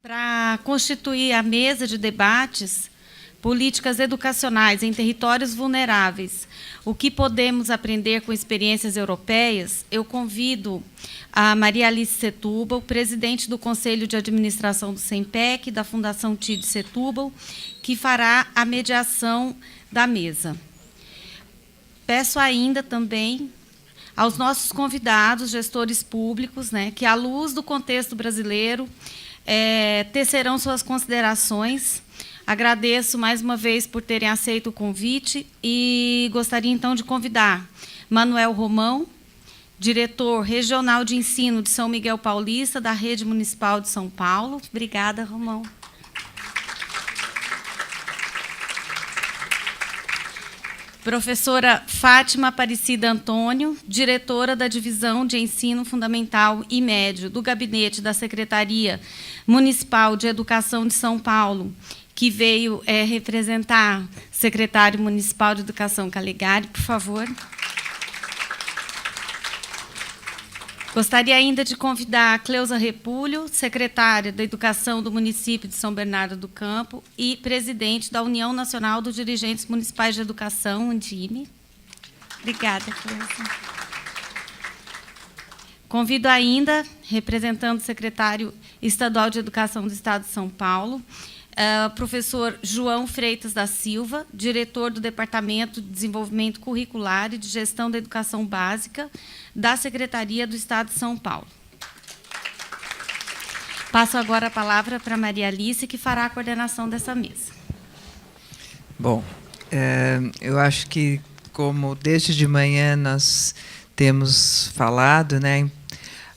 para constituir a mesa de debates políticas educacionais em territórios vulneráveis, o que podemos aprender com experiências europeias, eu convido a Maria Alice Setúbal, presidente do Conselho de Administração do SEMPEC, da Fundação TID Setúbal, que fará a mediação da mesa. Peço ainda também aos nossos convidados, gestores públicos, que, à luz do contexto brasileiro, tecerão suas considerações. Agradeço mais uma vez por terem aceito o convite e gostaria, então, de convidar Manuel Romão, diretor regional de ensino de São Miguel Paulista, da Rede Municipal de São Paulo. Obrigada, Romão. Professora Fátima Aparecida Antônio, diretora da Divisão de Ensino Fundamental e Médio do Gabinete da Secretaria Municipal de Educação de São Paulo, que veio representar o secretário municipal de Educação Calegari, por favor. Gostaria ainda de convidar a Cleusa Repulho, secretária da Educação do município de São Bernardo do Campo e presidente da União Nacional dos Dirigentes Municipais de Educação, UNDIME. Obrigada, Cleusa. Convido ainda, representando o secretário estadual de Educação do Estado de São Paulo, professor João Freitas da Silva, diretor do Departamento de Desenvolvimento Curricular e de Gestão da Educação Básica da Secretaria do Estado de São Paulo. Passo agora a palavra para a Maria Alice, que fará a coordenação dessa mesa. Bom, eu acho que, como desde de manhã nós temos falado,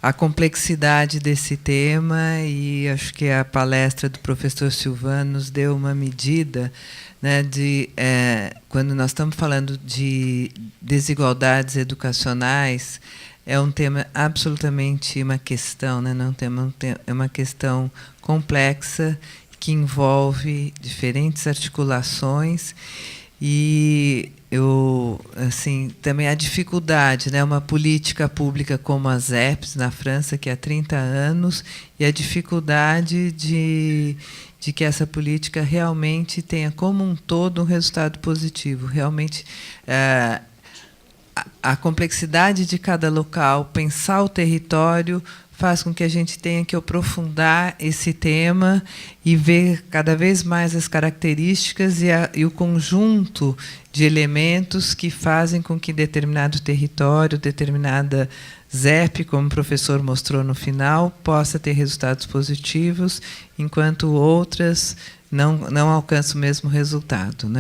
a complexidade desse tema, e acho que a palestra do professor Silvano nos deu uma medida de quando nós estamos falando de desigualdades educacionais, é um tema absolutamente uma questão, é uma questão complexa que envolve diferentes articulações. E também a dificuldade, uma política pública como a ZEPs na França, que há 30 anos, e a dificuldade de que essa política realmente tenha, como um todo, um resultado positivo. Realmente, a complexidade de cada local, pensar o território, faz com que a gente tenha que aprofundar esse tema e ver cada vez mais as características e o conjunto de elementos que fazem com que determinado território, determinada ZEP, como o professor mostrou no final, possa ter resultados positivos, enquanto outras não alcançam o mesmo resultado,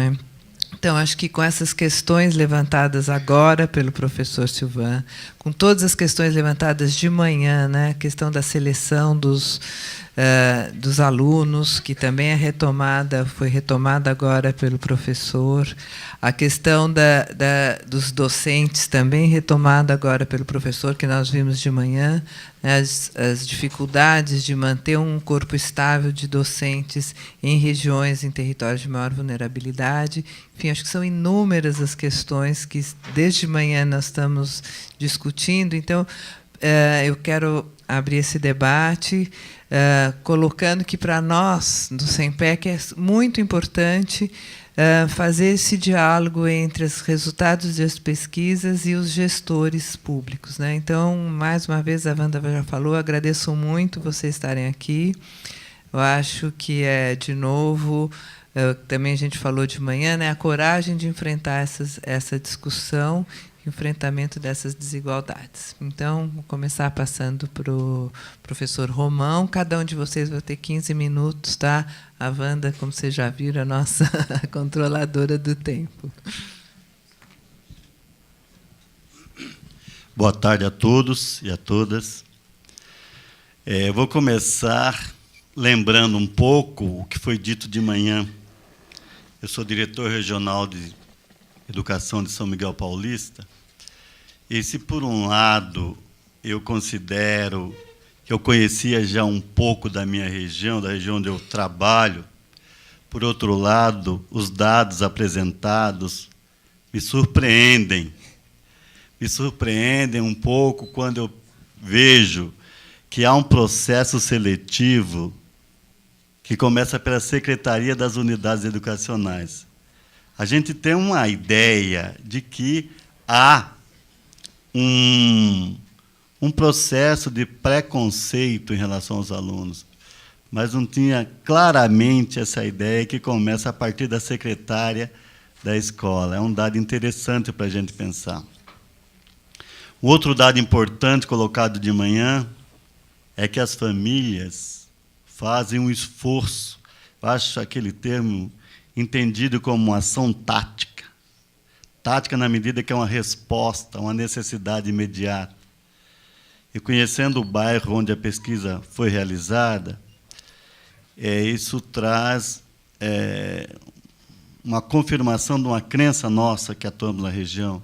Então, acho que com essas questões levantadas agora pelo professor Silvan, com todas as questões levantadas de manhã, a questão da seleção dos alunos, que também foi retomada agora pelo professor, a questão dos docentes, também retomada agora pelo professor, que nós vimos de manhã, as dificuldades de manter um corpo estável de docentes em regiões, em territórios de maior vulnerabilidade. Enfim, acho que são inúmeras as questões que, desde manhã, nós estamos discutindo. Então, eu quero abrir esse debate, colocando que, para nós, do SEMPEC, é muito importante fazer esse diálogo entre os resultados das pesquisas e os gestores públicos. Então, mais uma vez, a Wanda já falou, agradeço muito vocês estarem aqui. Eu acho que de novo, também a gente falou de manhã, a coragem de enfrentar essa discussão, enfrentamento dessas desigualdades. Então, vou começar passando para o professor Romão. Cada um de vocês vai ter 15 minutos, tá? A Wanda, como vocês já viram, é a nossa controladora do tempo. Boa tarde a todos e a todas. Eu vou começar lembrando um pouco o que foi dito de manhã. Eu sou diretor regional de Educação de São Miguel Paulista. E se, por um lado, eu considero que eu conhecia já um pouco da minha região, da região onde eu trabalho, por outro lado, os dados apresentados me surpreendem. Me surpreendem um pouco quando eu vejo que há um processo seletivo que começa pela Secretaria das Unidades Educacionais. A gente tem uma ideia de que há um processo de preconceito em relação aos alunos, mas não tinha claramente essa ideia que começa a partir da secretária da escola. É um dado interessante para a gente pensar. O outro dado importante colocado de manhã é que as famílias fazem um esforço, eu acho aquele termo entendido como uma ação tática. Tática na medida que é uma resposta, uma necessidade imediata. E conhecendo o bairro onde a pesquisa foi realizada, isso traz uma confirmação de uma crença nossa que atuamos na região,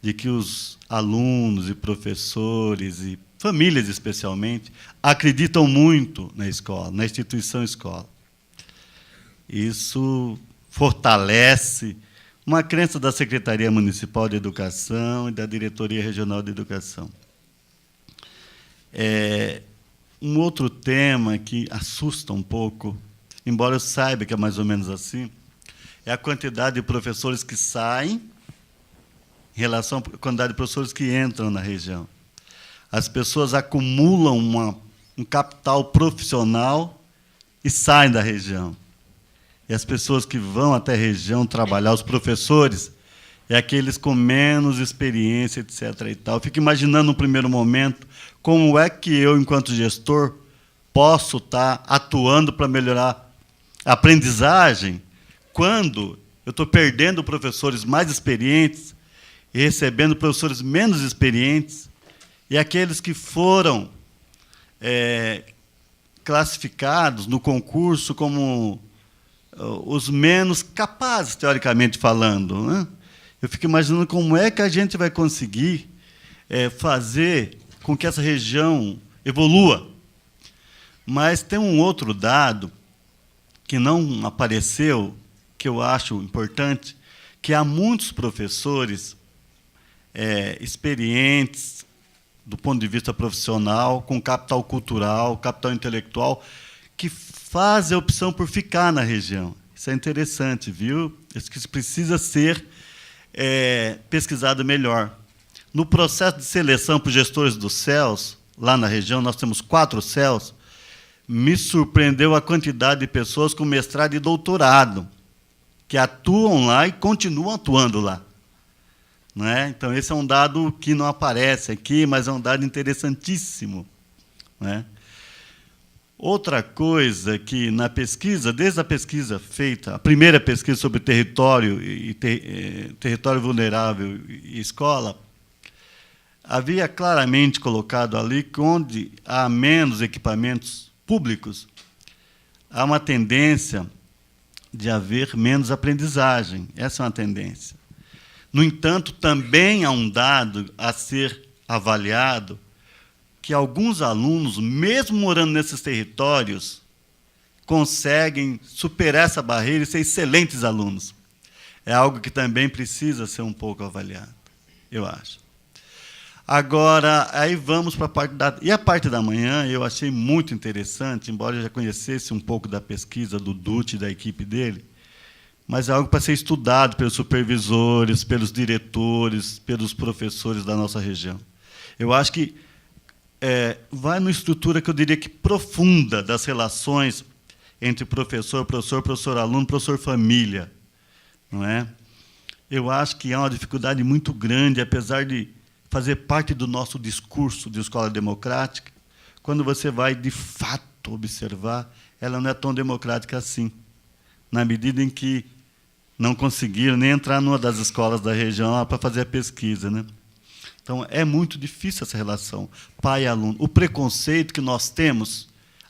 de que os alunos e professores e famílias, especialmente, acreditam muito na escola, na instituição escola. Isso fortalece uma crença da Secretaria Municipal de Educação e da Diretoria Regional de Educação. Um outro tema que assusta um pouco, embora eu saiba que é mais ou menos assim, é a quantidade de professores que saem em relação à quantidade de professores que entram na região. As pessoas acumulam um capital profissional e saem da região. E as pessoas que vão até a região trabalhar, os professores, é aqueles com menos experiência, etc. E tal. Eu fico imaginando, no primeiro momento, como é que eu, enquanto gestor, posso estar atuando para melhorar a aprendizagem quando eu estou perdendo professores mais experientes e recebendo professores menos experientes, e aqueles que foram classificados no concurso como os menos capazes, teoricamente falando, né? Eu fico imaginando como é que a gente vai conseguir fazer com que essa região evolua. Mas tem um outro dado que não apareceu, que eu acho importante, que há muitos professores experientes do ponto de vista profissional, com capital cultural, capital intelectual, que fazem a opção por ficar na região. Isso é interessante, viu? Isso precisa ser pesquisado melhor. No processo de seleção para os gestores dos CELS, lá na região, nós temos 4 CELS, me surpreendeu a quantidade de pessoas com mestrado e doutorado, que atuam lá e continuam atuando lá. Não é? Então, esse é um dado que não aparece aqui, mas é um dado interessantíssimo. Não é? Outra coisa que, na pesquisa, desde a pesquisa feita, a primeira pesquisa sobre território e território vulnerável e escola, havia claramente colocado ali que, onde há menos equipamentos públicos, há uma tendência de haver menos aprendizagem. Essa é uma tendência. No entanto, também há um dado a ser avaliado, que alguns alunos, mesmo morando nesses territórios, conseguem superar essa barreira e ser excelentes alunos. É algo que também precisa ser um pouco avaliado, eu acho. Agora, aí vamos para a parte da... E a parte da manhã eu achei muito interessante, embora eu já conhecesse um pouco da pesquisa do Dutti e da equipe dele, mas é algo para ser estudado pelos supervisores, pelos diretores, pelos professores da nossa região. Eu acho que vai numa estrutura que eu diria que profunda das relações entre professor, professor-aluno, professor-família. Não é? Eu acho que há uma dificuldade muito grande, apesar de fazer parte do nosso discurso de escola democrática, quando você vai, de fato, observar, ela não é tão democrática assim, na medida em que não conseguiram nem entrar numa das escolas da região para fazer a pesquisa, né? Então, é muito difícil essa relação pai e aluno. O preconceito que nós temos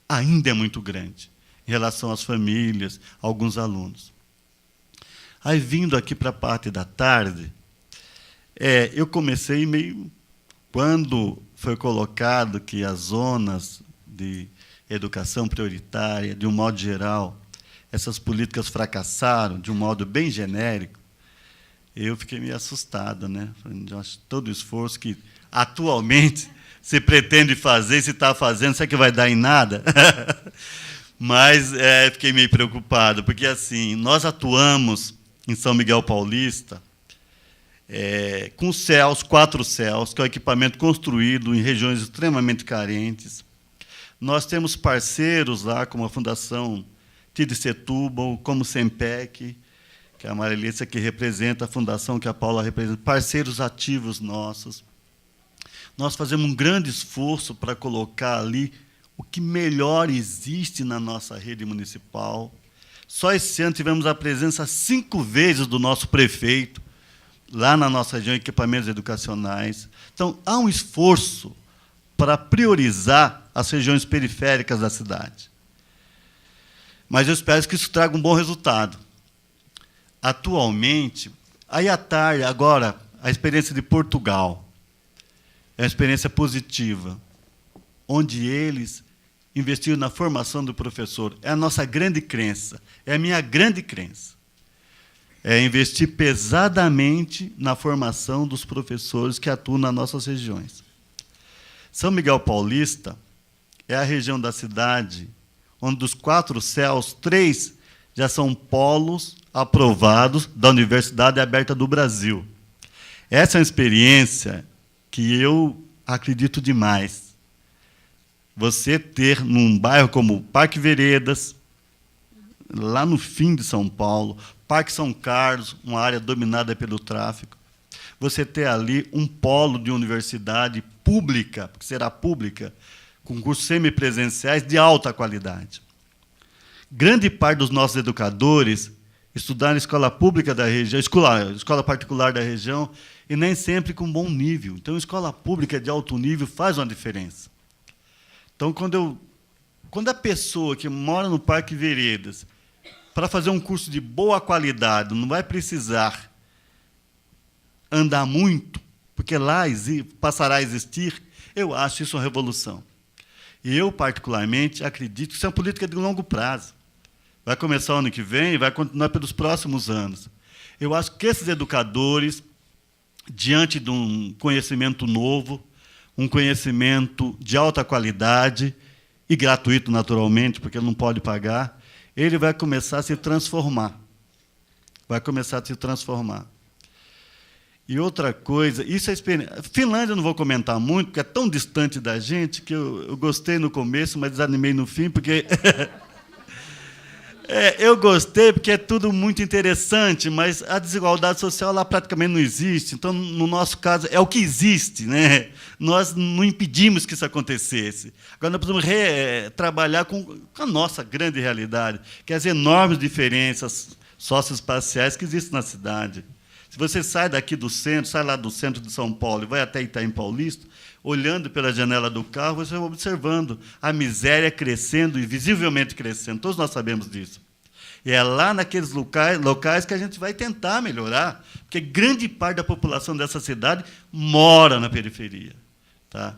ainda é muito grande em relação às famílias, a alguns alunos. Aí, vindo aqui para a parte da tarde, eu comecei meio... Quando foi colocado que as zonas de educação prioritária, de um modo geral, essas políticas fracassaram, de um modo bem genérico, eu fiquei meio assustado, né? Todo o esforço que, atualmente, se pretende fazer, se está fazendo, será que vai dar em nada? Mas fiquei meio preocupado, porque assim, nós atuamos em São Miguel Paulista com os CELS, 4 CELS, que é o equipamento construído em regiões extremamente carentes. Nós temos parceiros lá, como a Fundação Tide Setúbal, como o SEMPEC, que é a Marilícia que representa, a fundação que a Paula representa, parceiros ativos nossos. Nós fazemos um grande esforço para colocar ali o que melhor existe na nossa rede municipal. Só esse ano tivemos a presença 5 vezes do nosso prefeito, lá na nossa região, equipamentos educacionais. Então, há um esforço para priorizar as regiões periféricas da cidade. Mas eu espero que isso traga um bom resultado. Atualmente, a IATAR, agora, a experiência de Portugal, é uma experiência positiva, onde eles investiram na formação do professor. É a nossa grande crença, é a minha grande crença. É investir pesadamente na formação dos professores que atuam nas nossas regiões. São Miguel Paulista é a região da cidade onde, dos 4 CELS, 3 já são polos aprovados da Universidade Aberta do Brasil. Essa é uma experiência que eu acredito demais. Você ter, num bairro como Parque Veredas, lá no fim de São Paulo, Parque São Carlos, uma área dominada pelo tráfico, você ter ali um polo de universidade pública, porque será pública, com cursos semipresenciais de alta qualidade. Grande parte dos nossos educadores estudaram em escola pública da região, escola particular da região, e nem sempre com bom nível. Então, escola pública de alto nível faz uma diferença. Então, quando a pessoa que mora no Parque Veredas, para fazer um curso de boa qualidade, não vai precisar andar muito, porque lá passará a existir, eu acho isso uma revolução. E eu, particularmente, acredito que isso é uma política de longo prazo. Vai começar o ano que vem e vai continuar pelos próximos anos. Eu acho que esses educadores, diante de um conhecimento novo, um conhecimento de alta qualidade e gratuito, naturalmente, porque ele não pode pagar, ele vai começar a se transformar. Vai começar a se transformar. E outra coisa, isso é experiência. Finlândia eu não vou comentar muito, porque é tão distante da gente que eu gostei no começo, mas desanimei no fim, porque eu gostei porque é tudo muito interessante, mas a desigualdade social lá praticamente não existe. Então, no nosso caso, é o que existe, né? Nós não impedimos que isso acontecesse. Agora, nós precisamos trabalhar com a nossa grande realidade, que é as enormes diferenças socioespaciais que existem na cidade. Se você sai daqui do centro, sai lá do centro de São Paulo e vai até Itaim Paulista, olhando pela janela do carro, você vai observando a miséria crescendo e visivelmente crescendo. Todos nós sabemos disso. E é lá naqueles locais que a gente vai tentar melhorar, porque grande parte da população dessa cidade mora na periferia. Tá?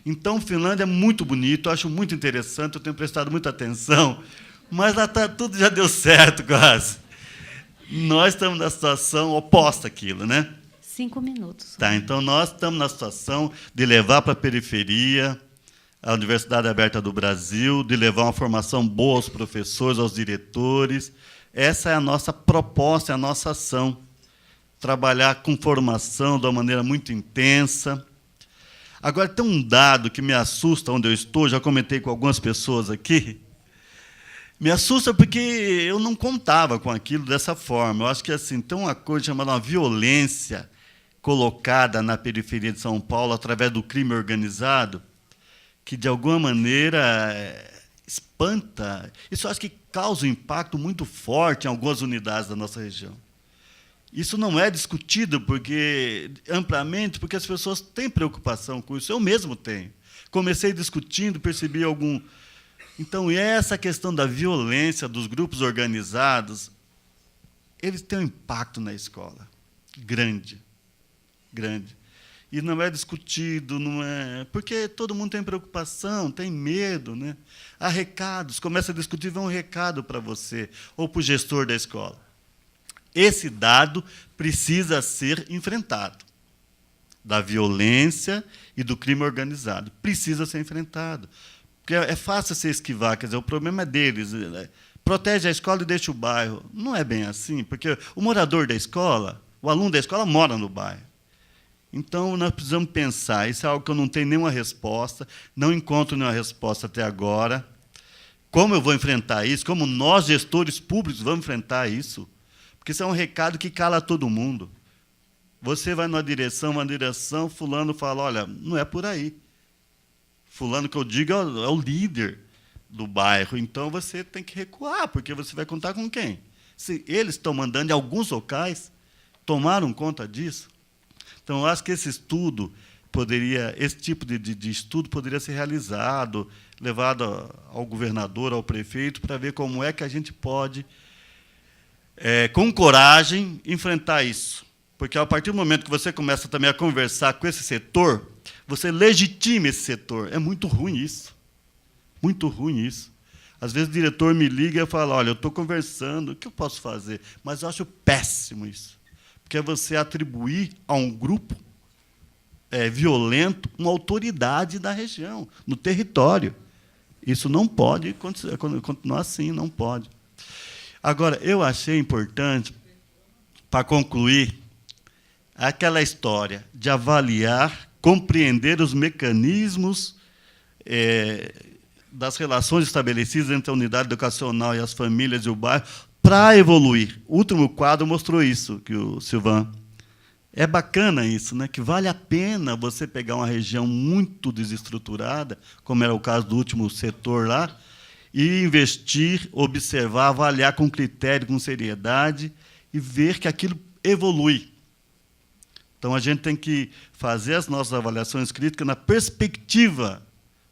Então, Finlândia é muito bonito, eu acho muito interessante, eu tenho prestado muita atenção, mas lá tudo já deu certo quase. Nós estamos na situação oposta àquilo, né? 5 minutos. Tá, então, nós estamos na situação de levar para a periferia a Universidade Aberta do Brasil, de levar uma formação boa aos professores, aos diretores. Essa é a nossa proposta, é a nossa ação. Trabalhar com formação de uma maneira muito intensa. Agora, tem um dado que me assusta onde eu estou, já comentei com algumas pessoas aqui. Me assusta porque eu não contava com aquilo dessa forma. Eu acho que assim, tem uma coisa chamada uma violência colocada na periferia de São Paulo através do crime organizado, que, de alguma maneira, espanta. Isso eu acho que causa um impacto muito forte em algumas unidades da nossa região. Isso não é discutido amplamente porque as pessoas têm preocupação com isso. Eu mesmo tenho. Comecei discutindo, percebi algum... Então, essa questão da violência dos grupos organizados, eles têm um impacto na escola grande, grande. E não é discutido, não é, porque todo mundo tem preocupação, tem medo, né? Há recados, começa a discutir, vem um recado para você, ou para o gestor da escola. Esse dado precisa ser enfrentado, da violência e do crime organizado. Precisa ser enfrentado. Porque é fácil você esquivar, quer dizer, o problema é deles. Protege a escola e deixa o bairro. Não é bem assim, porque o morador da escola, o aluno da escola mora no bairro. Então, nós precisamos pensar. Isso é algo que eu não tenho nenhuma resposta, não encontro nenhuma resposta até agora. Como eu vou enfrentar isso? Como nós, gestores públicos, vamos enfrentar isso? Porque isso é um recado que cala todo mundo. Você vai numa direção, fulano fala, olha, não é por aí. Fulano, que eu digo, é o líder do bairro. Então, você tem que recuar, porque você vai contar com quem? Se eles estão mandando, em alguns locais, tomaram conta disso. Então, eu acho que esse tipo de estudo poderia ser realizado, levado ao governador, ao prefeito, para ver como é que a gente pode, com coragem, enfrentar isso. Porque, a partir do momento que você começa também a conversar com esse setor, você legitima esse setor. É muito ruim isso. Muito ruim isso. Às vezes o diretor me liga e fala, olha, eu estou conversando, o que eu posso fazer? Mas eu acho péssimo isso. Porque é você atribuir a um grupo violento uma autoridade da região, no território. Isso não pode continuar assim, não pode. Agora, eu achei importante, para concluir, aquela história de avaliar, compreender os mecanismos das relações estabelecidas entre a unidade educacional e as famílias e o bairro para evoluir. O último quadro mostrou isso, que o Silvan. É bacana isso, né? Que vale a pena você pegar uma região muito desestruturada, como era o caso do último setor lá, e investir, observar, avaliar com critério, com seriedade, e ver que aquilo evolui. Então, a gente tem que fazer as nossas avaliações críticas na perspectiva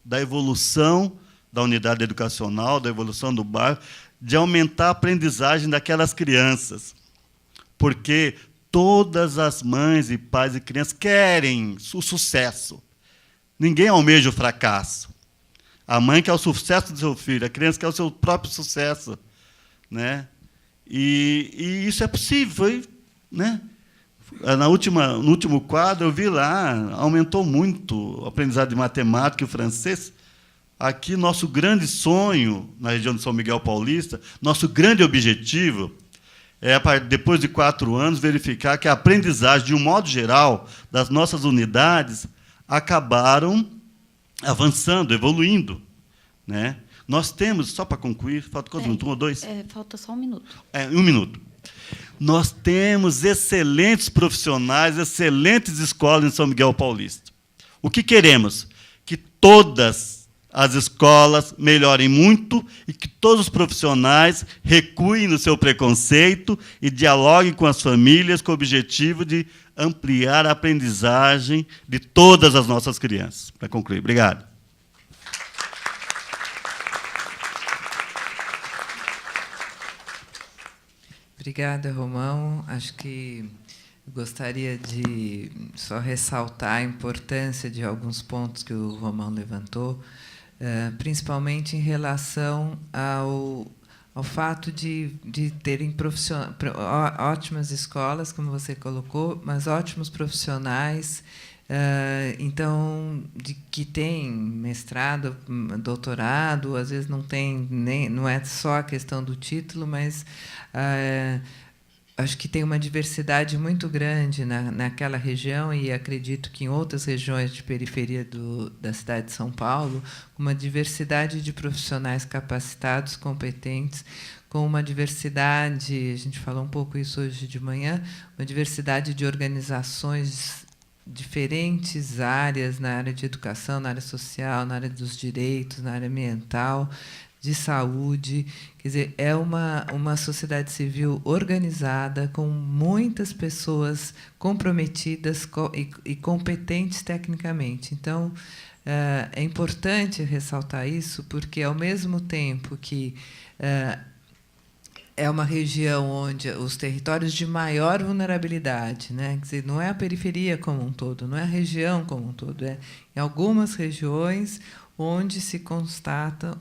da evolução da unidade educacional, da evolução do bairro, de aumentar a aprendizagem daquelas crianças. Porque todas as mães e pais e crianças querem o sucesso. Ninguém almeja o fracasso. A mãe quer o sucesso do seu filho, a criança quer o seu próprio sucesso, né? E isso é possível, né? No último quadro, eu vi lá, aumentou muito o aprendizado de matemática e o francês. Aqui, nosso grande sonho, na região de São Miguel Paulista, nosso grande objetivo é, depois de 4 anos, verificar que a aprendizagem, de um modo geral, das nossas unidades, acabaram avançando, evoluindo, né? Nós temos, só para concluir, falta quantos minutos? 1 ou 2? Falta só 1 minuto. 1 minuto. Nós temos excelentes profissionais, excelentes escolas em São Miguel Paulista. O que queremos? Que todas as escolas melhorem muito e que todos os profissionais recuem no seu preconceito e dialoguem com as famílias com o objetivo de ampliar a aprendizagem de todas as nossas crianças. Para concluir. Obrigado. Obrigada, Romão. Acho que gostaria de só ressaltar a importância de alguns pontos que o Romão levantou, principalmente em relação ao fato de terem ótimas escolas, como você colocou, mas ótimos profissionais, então, que têm mestrado, doutorado, às vezes não é só a questão do título, mas acho que tem uma diversidade muito grande naquela região, e acredito que em outras regiões de periferia da cidade de São Paulo, uma diversidade de profissionais capacitados, competentes, com uma diversidade, a gente falou um pouco isso hoje de manhã, uma diversidade de organizações, diferentes áreas, na área de educação, na área social, na área dos direitos, na área ambiental, de saúde. Quer dizer, é uma sociedade civil organizada, com muitas pessoas comprometidas e competentes tecnicamente. Então, é importante ressaltar isso, porque, ao mesmo tempo que é uma região onde os territórios de maior vulnerabilidade, né? Quer dizer, não é a periferia como um todo, não é a região como um todo, é em algumas regiões onde se constatam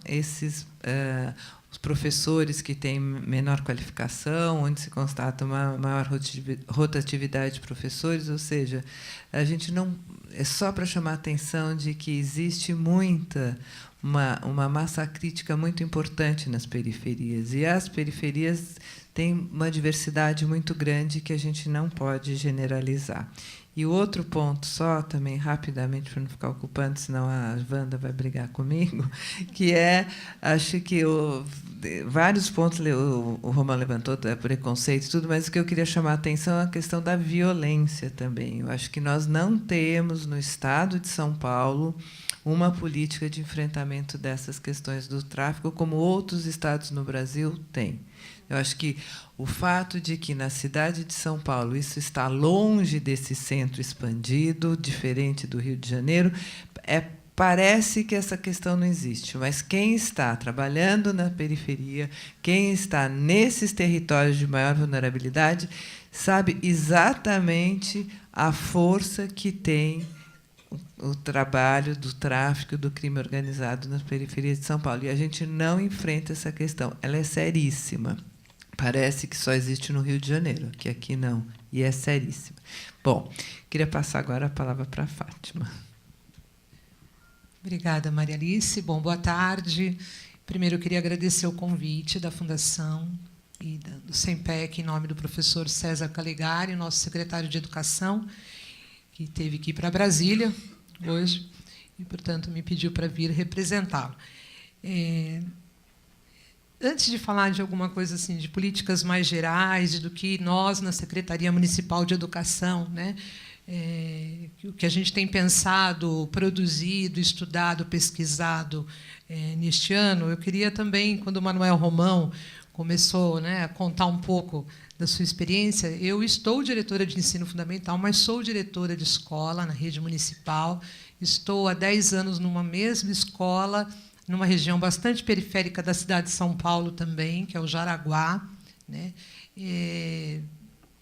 os professores que têm menor qualificação, onde se constata uma maior rotatividade de professores, ou seja, a gente não é só para chamar a atenção de que existe uma massa crítica muito importante nas periferias. E as periferias têm uma diversidade muito grande que a gente não pode generalizar. E o outro ponto, só também rapidamente, para não ficar ocupando, senão a Wanda vai brigar comigo, que acho que vários pontos o Romão levantou, preconceito e tudo, mas o que eu queria chamar a atenção é a questão da violência também. Eu acho que nós não temos, no Estado de São Paulo, uma política de enfrentamento dessas questões do tráfico, como outros estados no Brasil têm. Eu acho que o fato de que, na cidade de São Paulo, isso está longe desse centro expandido, diferente do Rio de Janeiro, parece que essa questão não existe. Mas quem está trabalhando na periferia, quem está nesses territórios de maior vulnerabilidade, sabe exatamente a força que tem o trabalho do tráfico, do crime organizado nas periferias de São Paulo. E a gente não enfrenta essa questão. Ela é seríssima. Parece que só existe no Rio de Janeiro, que aqui não, e é seríssima. Bom, queria passar agora a palavra para a Fátima. Obrigada, Maria Alice. Bom, boa tarde. Primeiro, eu queria agradecer o convite da Fundação e do SEMPEC, em nome do professor César Calegari, nosso secretário de Educação, que teve que ir para Brasília hoje e, portanto, me pediu para vir representá-lo. Antes de falar de alguma coisa assim, de políticas mais gerais, do que nós, na Secretaria Municipal de Educação, né, o que a gente tem pensado, produzido, estudado, pesquisado neste ano, eu queria também, quando o Manuel Romão começou, né, a contar um pouco da sua experiência, eu estou diretora de ensino fundamental, mas sou diretora de escola na rede municipal, estou há 10 anos numa mesma escola, numa região bastante periférica da cidade de São Paulo também, que é o Jaraguá, né,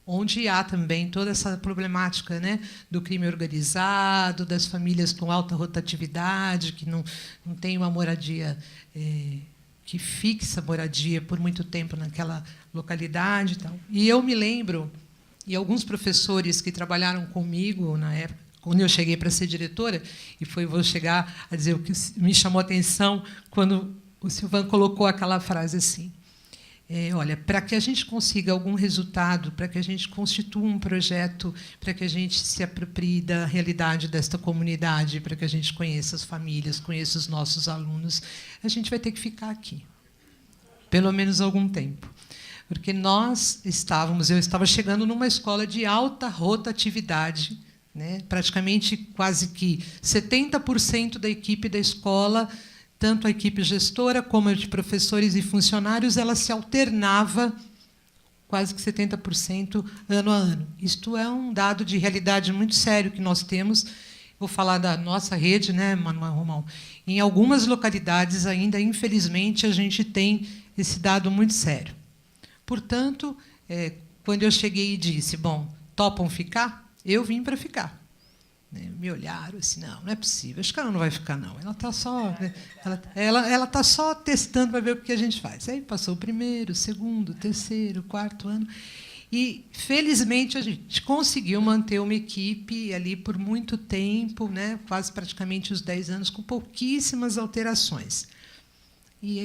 onde há também toda essa problemática, né, do crime organizado, das famílias com alta rotatividade, que não têm uma moradia que fixa moradia por muito tempo naquela localidade e tal. E eu me lembro, e alguns professores que trabalharam comigo na época, quando eu cheguei para ser diretora, e vou chegar a dizer o que me chamou a atenção quando o Silvan colocou aquela frase assim: olha, para que a gente consiga algum resultado, para que a gente constitua um projeto, para que a gente se aproprie da realidade desta comunidade, para que a gente conheça as famílias, conheça os nossos alunos, a gente vai ter que ficar aqui, pelo menos algum tempo. Porque eu estava chegando numa escola de alta rotatividade, né? Praticamente quase que 70% da equipe da escola, tanto a equipe gestora como a de professores e funcionários, ela se alternava quase que 70% ano a ano. Isto é um dado de realidade muito sério que nós temos. Vou falar da nossa rede, né, Manuel Romão? Em algumas localidades ainda, infelizmente, a gente tem esse dado muito sério. Portanto, quando eu cheguei e disse, bom, topam ficar? Eu vim para ficar. Me olharam assim, não é possível, acho que ela não vai ficar, não. Ela está só, ela tá só testando para ver o que a gente faz. Aí passou o primeiro, o segundo, o terceiro, o quarto ano. E, felizmente, a gente conseguiu manter uma equipe ali por muito tempo, né, quase praticamente os 10 anos, com pouquíssimas alterações. E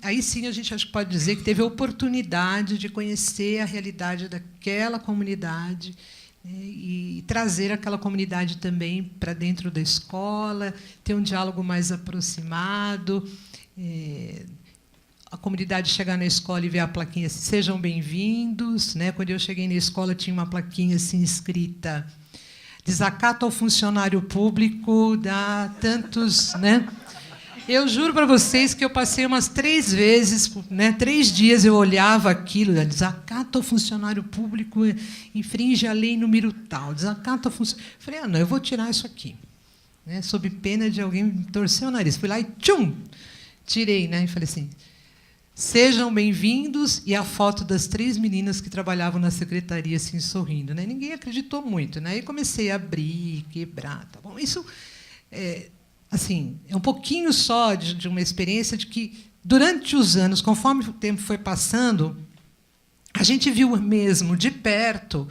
aí sim a gente acho que pode dizer que teve a oportunidade de conhecer a realidade daquela comunidade, e trazer aquela comunidade também para dentro da escola, ter um diálogo mais aproximado, a comunidade chegar na escola e ver a plaquinha assim, sejam bem-vindos, né? Quando eu cheguei na escola tinha uma plaquinha assim escrita: desacato ao funcionário público dá tantos, né? Eu juro para vocês que eu passei umas 3 vezes, né, 3 dias eu olhava aquilo, desacato ao funcionário público, infringe a lei número tal, desacato ao funcionário. Falei, não, eu vou tirar isso aqui, né, sob pena de alguém torcer o nariz. Fui lá e tchum, tirei, né, e falei assim, sejam bem-vindos, e a foto das 3 meninas que trabalhavam na secretaria assim sorrindo, né? Ninguém acreditou muito, né? Aí comecei a abrir, quebrar, tá bom? Isso assim, é um pouquinho só de uma experiência de que, durante os anos, conforme o tempo foi passando, a gente viu mesmo, de perto,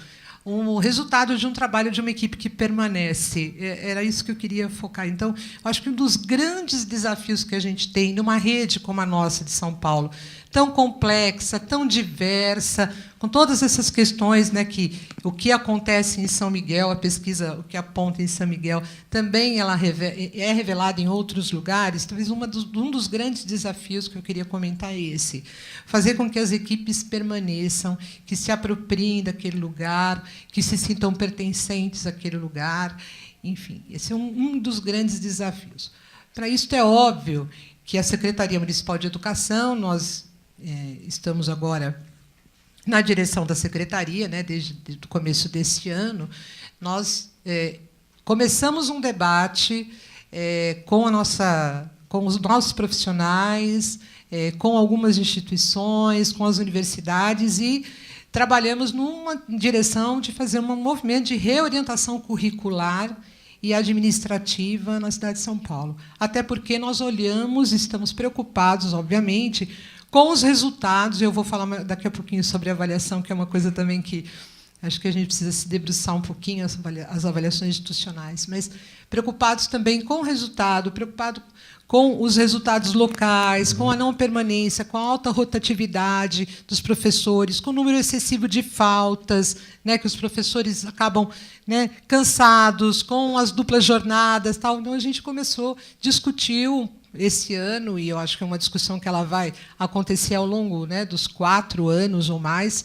o resultado de um trabalho de uma equipe que permanece. Era isso que eu queria focar. Então, acho que um dos grandes desafios que a gente tem numa rede como a nossa de São Paulo, tão complexa, tão diversa, com todas essas questões, né, que o que acontece em São Miguel, a pesquisa, o que aponta em São Miguel, também ela é revelada em outros lugares. Talvez um dos grandes desafios que eu queria comentar é esse: fazer com que as equipes permaneçam, que se apropriem daquele lugar, que se sintam pertencentes àquele lugar. Enfim, esse é um dos grandes desafios. Para isso, é óbvio que a Secretaria Municipal de Educação, nós estamos agora na direção da secretaria, né, desde o começo deste ano, nós começamos um debate com os nossos profissionais, com algumas instituições, com as universidades, e trabalhamos numa direção de fazer um movimento de reorientação curricular e administrativa na cidade de São Paulo. Até porque nós olhamos, estamos preocupados, obviamente, com os resultados. Eu vou falar daqui a pouquinho sobre a avaliação, que é uma coisa também que acho que a gente precisa se debruçar um pouquinho, as avaliações institucionais, mas preocupados também com o resultado, preocupados com os resultados locais, com a não permanência, com a alta rotatividade dos professores, com o número excessivo de faltas, né, que os professores acabam, né, cansados, com as duplas jornadas, tal. Então a gente discutiu esse ano, e eu acho que é uma discussão que ela vai acontecer ao longo, né, dos 4 anos ou mais,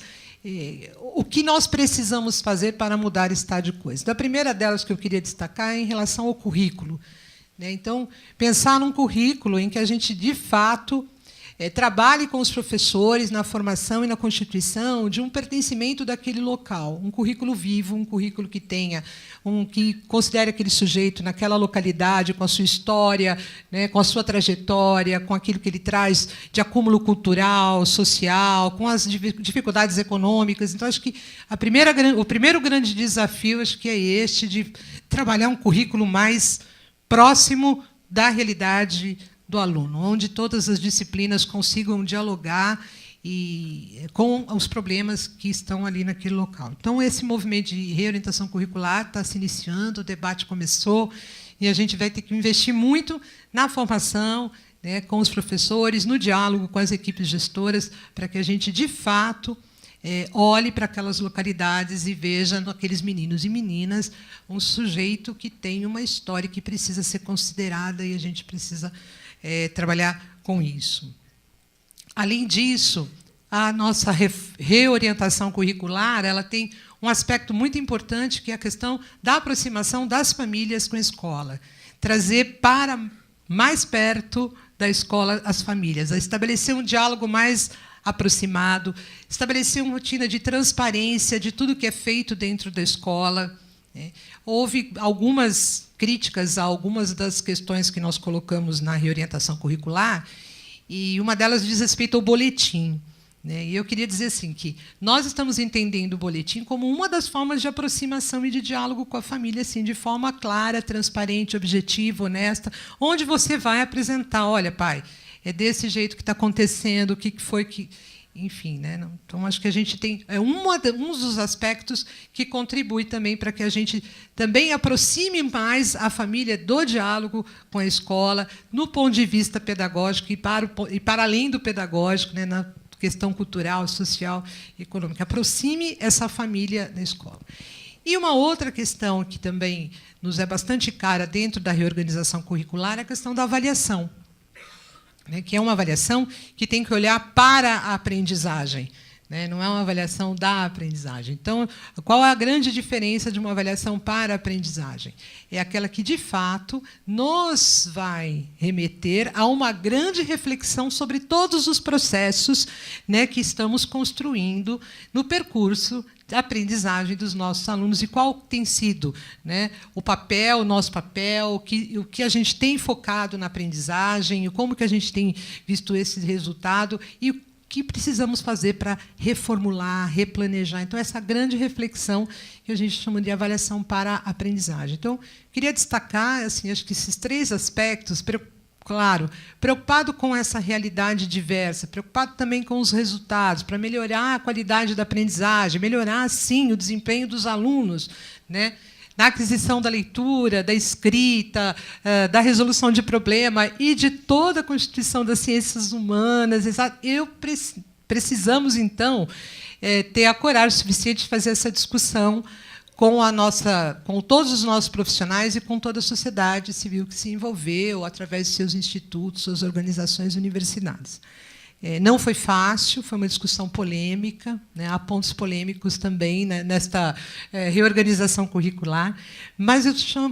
o que nós precisamos fazer para mudar esse estado de coisa. A primeira delas que eu queria destacar é em relação ao currículo. Então, pensar num currículo em que a gente, de fato, trabalhe com os professores na formação e na constituição de um pertencimento daquele local, um currículo vivo, um currículo que tenha, que considere aquele sujeito naquela localidade, com a sua história, né, com a sua trajetória, com aquilo que ele traz de acúmulo cultural, social, com as dificuldades econômicas. Então, acho que o primeiro grande desafio, acho que é este, de trabalhar um currículo mais próximo da realidade do aluno, onde todas as disciplinas consigam dialogar com os problemas que estão ali naquele local. Então, esse movimento de reorientação curricular está se iniciando, o debate começou, e a gente vai ter que investir muito na formação, né, com os professores, no diálogo com as equipes gestoras, para que a gente, de fato, olhe para aquelas localidades e veja naqueles meninos e meninas um sujeito que tem uma história que precisa ser considerada, e a gente precisa trabalhar com isso. Além disso, a nossa reorientação curricular, ela tem um aspecto muito importante, que é a questão da aproximação das famílias com a escola. Trazer para mais perto da escola as famílias, estabelecer um diálogo mais aproximado, estabelecer uma rotina de transparência de tudo que é feito dentro da escola. Houve algumas críticas a algumas das questões que nós colocamos na reorientação curricular, e uma delas diz respeito ao boletim. E eu queria dizer assim, que nós estamos entendendo o boletim como uma das formas de aproximação e de diálogo com a família, assim, de forma clara, transparente, objetiva, honesta, onde você vai apresentar: olha, pai, é desse jeito que está acontecendo, o que foi que... Enfim, né? Então, acho que a gente tem um dos aspectos que contribui também para que a gente também aproxime mais a família do diálogo com a escola, no ponto de vista pedagógico e para além do pedagógico, né, na questão cultural, social e econômica. Aproxime essa família da escola. E uma outra questão que também nos é bastante cara dentro da reorganização curricular é a questão da avaliação, que é uma avaliação que tem que olhar para a aprendizagem, não é uma avaliação da aprendizagem. Então, qual é a grande diferença de uma avaliação para a aprendizagem? É aquela que, de fato, nos vai remeter a uma grande reflexão sobre todos os processos, que estamos construindo no percurso da aprendizagem dos nossos alunos, e qual tem sido, o nosso papel, o que a gente tem focado na aprendizagem, e como que a gente tem visto esse resultado, e o que precisamos fazer para reformular, replanejar. Então, essa grande reflexão que a gente chama de avaliação para a aprendizagem. Então, queria destacar, assim, acho que esses 3 aspectos, claro, preocupado com essa realidade diversa, preocupado também com os resultados, para melhorar a qualidade da aprendizagem, melhorar, sim, o desempenho dos alunos, né? Na aquisição da leitura, da escrita, da resolução de problema e de toda a constituição das ciências humanas. Precisamos, então, ter a coragem suficiente de fazer essa discussão com todos os nossos profissionais e com toda a sociedade civil que se envolveu através de seus institutos, suas organizações universitárias. Não foi fácil, foi uma discussão polêmica, né? Há pontos polêmicos também, né, nesta reorganização curricular, mas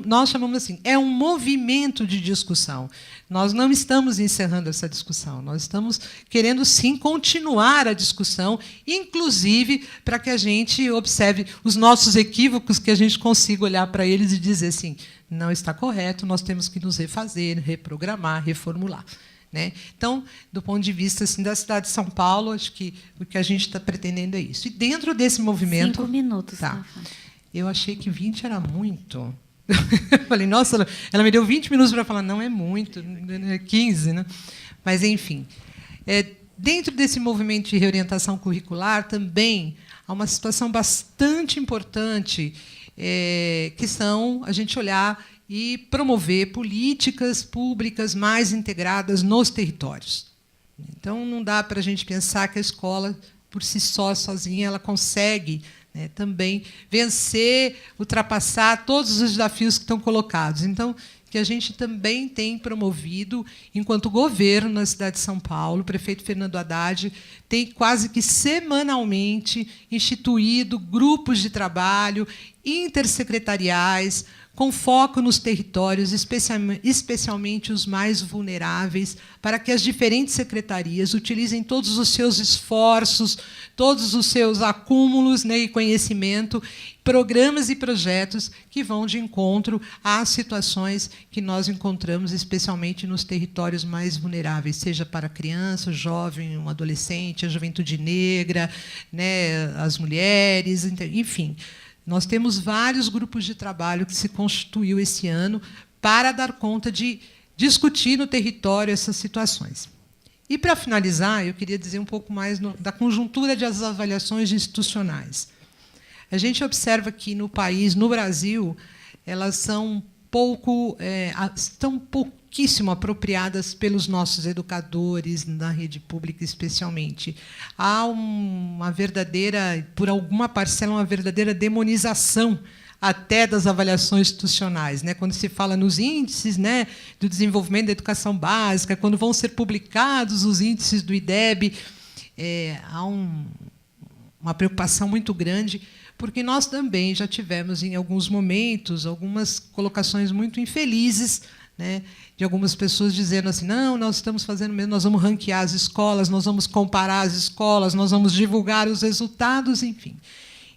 nós chamamos assim, é um movimento de discussão. Nós não estamos encerrando essa discussão, nós estamos querendo, sim, continuar a discussão, inclusive para que a gente observe os nossos equívocos, que a gente consiga olhar para eles e dizer assim, não está correto, nós temos que nos refazer, reprogramar, reformular. Né? Então, do ponto de vista assim, da cidade de São Paulo, acho que o que a gente está pretendendo é isso. E dentro desse movimento... 5 minutos. Tá. Eu achei que 20 era muito. Eu falei, nossa, ela me deu 20 minutos para falar, não é muito, é 15. Né? Mas, enfim. Dentro desse movimento de reorientação curricular, também há uma situação bastante importante, que são a gente olhar e promover políticas públicas mais integradas nos territórios. Então, não dá para a gente pensar que a escola, por si só, sozinha, ela consegue, né, também vencer, ultrapassar todos os desafios que estão colocados. Então, que a gente também tem promovido, enquanto governo na cidade de São Paulo, o prefeito Fernando Haddad tem quase que semanalmente instituído grupos de trabalho intersecretariais, com foco nos territórios, especialmente os mais vulneráveis, para que as diferentes secretarias utilizem todos os seus esforços, todos os seus acúmulos, né, e conhecimento, programas e projetos que vão de encontro às situações que nós encontramos, especialmente nos territórios mais vulneráveis, seja para a criança, o jovem, um adolescente, a juventude negra, né, as mulheres, enfim. Nós temos vários grupos de trabalho que se constituiu esse ano para dar conta de discutir no território essas situações. E, para finalizar, eu queria dizer um pouco mais da conjuntura das avaliações institucionais. A gente observa que, no país, no Brasil, elas são estão pouquíssimo apropriadas pelos nossos educadores, na rede pública especialmente. Há uma verdadeira, por alguma parcela, uma verdadeira demonização até das avaliações institucionais, né? Quando se fala nos índices, né, do desenvolvimento da educação básica, quando vão ser publicados os índices do IDEB, há uma preocupação muito grande, porque nós também já tivemos, em alguns momentos, algumas colocações muito infelizes, né, de algumas pessoas dizendo assim, não, nós estamos fazendo mesmo, nós vamos ranquear as escolas, nós vamos comparar as escolas, nós vamos divulgar os resultados, enfim.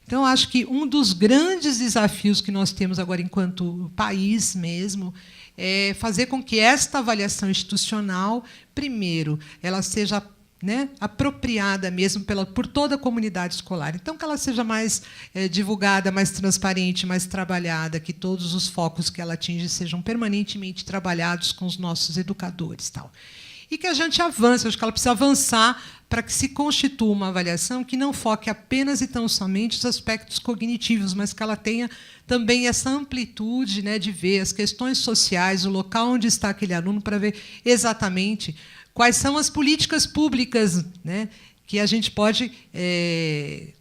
Então, acho que um dos grandes desafios que nós temos agora, enquanto país mesmo, é fazer com que esta avaliação institucional, primeiro, ela seja, né, apropriada mesmo por toda a comunidade escolar. Então, que ela seja mais divulgada, mais transparente, mais trabalhada, que todos os focos que ela atinge sejam permanentemente trabalhados com os nossos educadores. Tal. E que a gente avance, acho que ela precisa avançar para que se constitua uma avaliação que não foque apenas e tão somente os aspectos cognitivos, mas que ela tenha também essa amplitude, né, de ver as questões sociais, o local onde está aquele aluno, para ver exatamente quais são as políticas públicas, né, que a gente pode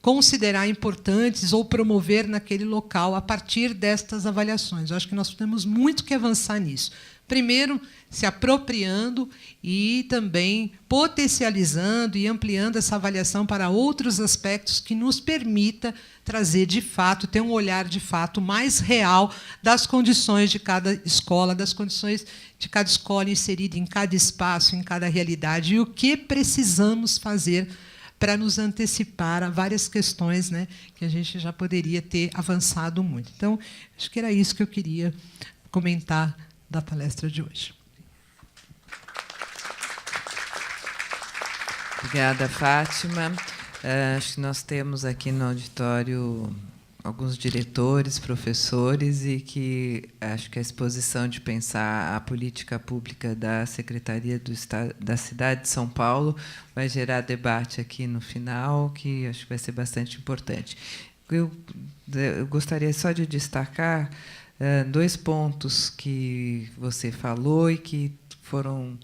considerar importantes ou promover naquele local a partir destas avaliações. Eu acho que nós temos muito que avançar nisso. Primeiro, se apropriando e também potencializando e ampliando essa avaliação para outros aspectos que nos permita trazer, de fato, ter um olhar, de fato, mais real das condições de cada escola, das condições de cada escola inserida em cada espaço, em cada realidade, e o que precisamos fazer para nos antecipar a várias questões, né, que a gente já poderia ter avançado muito. Então, acho que era isso que eu queria comentar da palestra de hoje. Obrigada, Fátima. Acho que nós temos aqui no auditório alguns diretores, professores, e que acho que a exposição de pensar a política pública da Secretaria da Cidade de São Paulo vai gerar debate aqui no final, que acho que vai ser bastante importante. Eu gostaria só de destacar 2 pontos que você falou e que foram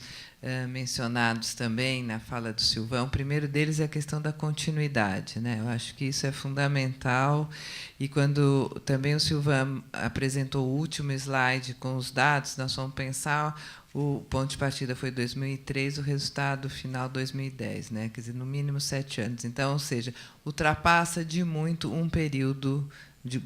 mencionados também na fala do Silvão. O primeiro deles é a questão da continuidade, né? Eu acho que isso é fundamental. E quando também o Silvão apresentou o último slide com os dados, nós vamos pensar, o ponto de partida foi 2003, o resultado final 2010, né? Quer dizer, no mínimo 7 anos. Então, ou seja, ultrapassa de muito um período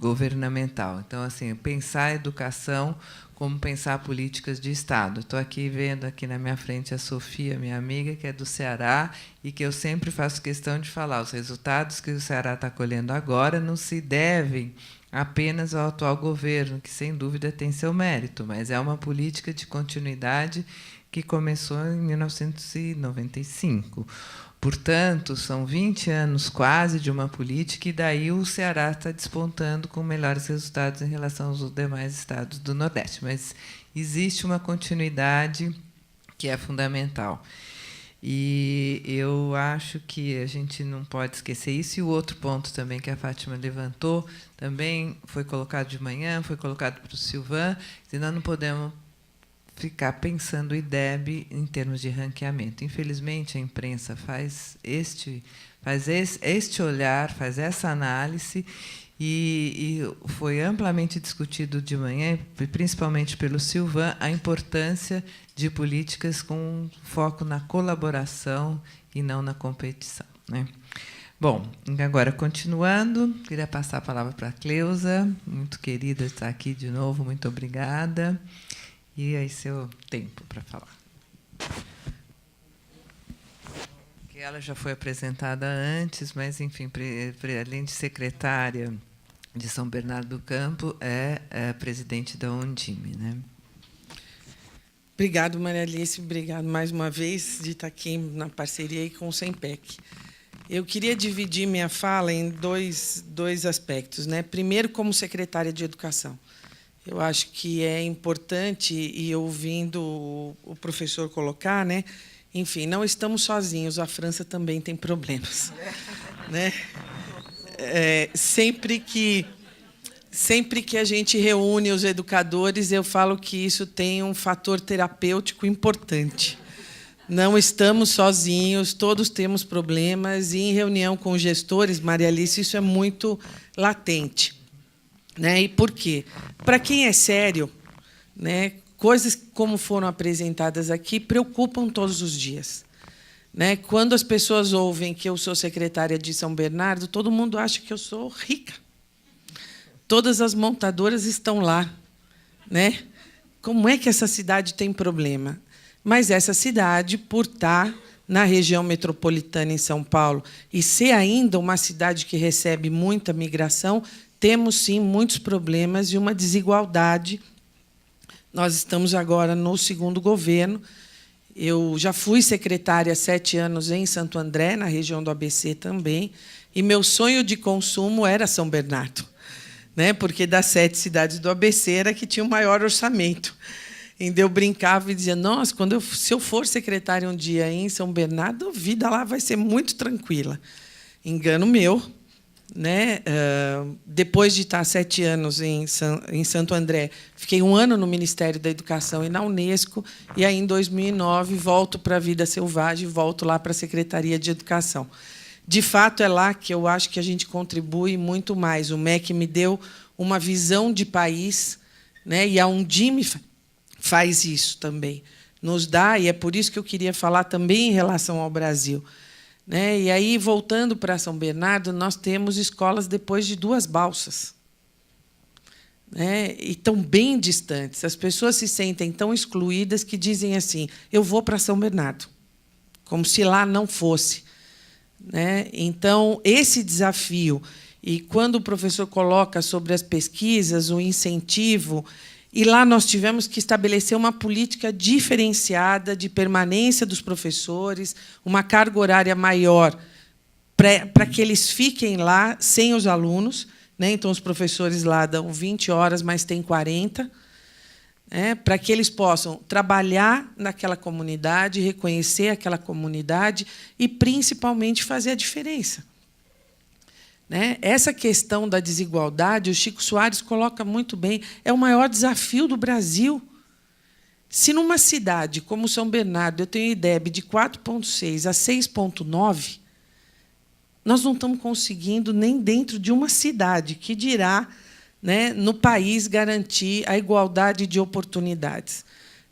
governamental. Então, assim, pensar a educação como pensar políticas de Estado. Estou aqui vendo aqui na minha frente a Sofia, minha amiga, que é do Ceará, e que eu sempre faço questão de falar, os resultados que o Ceará está colhendo agora não se devem apenas ao atual governo, que, sem dúvida, tem seu mérito, mas é uma política de continuidade que começou em 1995. Portanto, são 20 anos quase de uma política, e daí o Ceará está despontando com melhores resultados em relação aos demais estados do Nordeste. Mas existe uma continuidade que é fundamental. E eu acho que a gente não pode esquecer isso. E o outro ponto também que a Fátima levantou, também foi colocado de manhã, foi colocado para o Silvan, que nós não podemos ficar pensando o IDEB em termos de ranqueamento. Infelizmente, a imprensa faz este olhar, faz essa análise, e foi amplamente discutido de manhã, principalmente pelo Silvan, a importância de políticas com foco na colaboração e não na competição, né? Bom, agora, continuando, queria passar a palavra para a Cleusa, muito querida estar aqui de novo, muito obrigada. E aí, seu tempo para falar. Que ela já foi apresentada antes, mas, enfim, além de secretária de São Bernardo do Campo, é presidente da Undime, né? Obrigado, Maria Alice. Obrigado mais uma vez de estar aqui na parceria aí com o SEMPEC. Eu queria dividir minha fala em dois aspectos, né? Primeiro, como secretária de Educação. Eu acho que é importante, e ouvindo o professor colocar, né? Enfim, não estamos sozinhos, a França também tem problemas, né? Sempre que a gente reúne os educadores, eu falo que isso tem um fator terapêutico importante. Não estamos sozinhos, todos temos problemas, e em reunião com os gestores, Maria Alice, isso é muito latente. Né? E por quê? Para quem é sério, né, coisas como foram apresentadas aqui preocupam todos os dias. Né? Quando as pessoas ouvem que eu sou secretária de São Bernardo, todo mundo acha que eu sou rica. Todas as montadoras estão lá. Né? Como é que essa cidade tem problema? Mas essa cidade, por estar na região metropolitana em São Paulo e ser ainda uma cidade que recebe muita migração, temos, sim, muitos problemas e uma desigualdade. Nós estamos agora no 2º governo. Eu já fui secretária há 7 anos em Santo André, na região do ABC também, e meu sonho de consumo era São Bernardo, né? Porque das 7 cidades do ABC era que tinha o maior orçamento. E eu brincava e dizia, nossa, se eu for secretária um dia em São Bernardo, a vida lá vai ser muito tranquila. Engano meu. Né? Depois de estar 7 anos em Santo André, fiquei 1 ano no Ministério da Educação e na Unesco, e aí, em 2009, volto para a vida selvagem, volto lá para a Secretaria de Educação. De fato, é lá que eu acho que a gente contribui muito mais. O MEC me deu uma visão de país, né? E a Undime faz isso também. Nos dá, e é por isso que eu queria falar também em relação ao Brasil. Né? E aí, voltando para São Bernardo, nós temos escolas depois de 2 balsas. Né? E estão bem distantes. As pessoas se sentem tão excluídas que dizem assim, eu vou para São Bernardo, como se lá não fosse. Né? Então, esse desafio, e quando o professor coloca sobre as pesquisas, o incentivo, e lá nós tivemos que estabelecer uma política diferenciada de permanência dos professores, uma carga horária maior para que eles fiquem lá sem os alunos, né? Então, os professores lá dão 20 horas, mas tem 40, né? Para que eles possam trabalhar naquela comunidade, reconhecer aquela comunidade e, principalmente, fazer a diferença. Né? Essa questão da desigualdade, o Chico Soares coloca muito bem, é o maior desafio do Brasil. Se numa cidade como São Bernardo eu tenho IDEB de 4,6 a 6,9, nós não estamos conseguindo nem dentro de uma cidade, que dirá, né, no país, garantir a igualdade de oportunidades.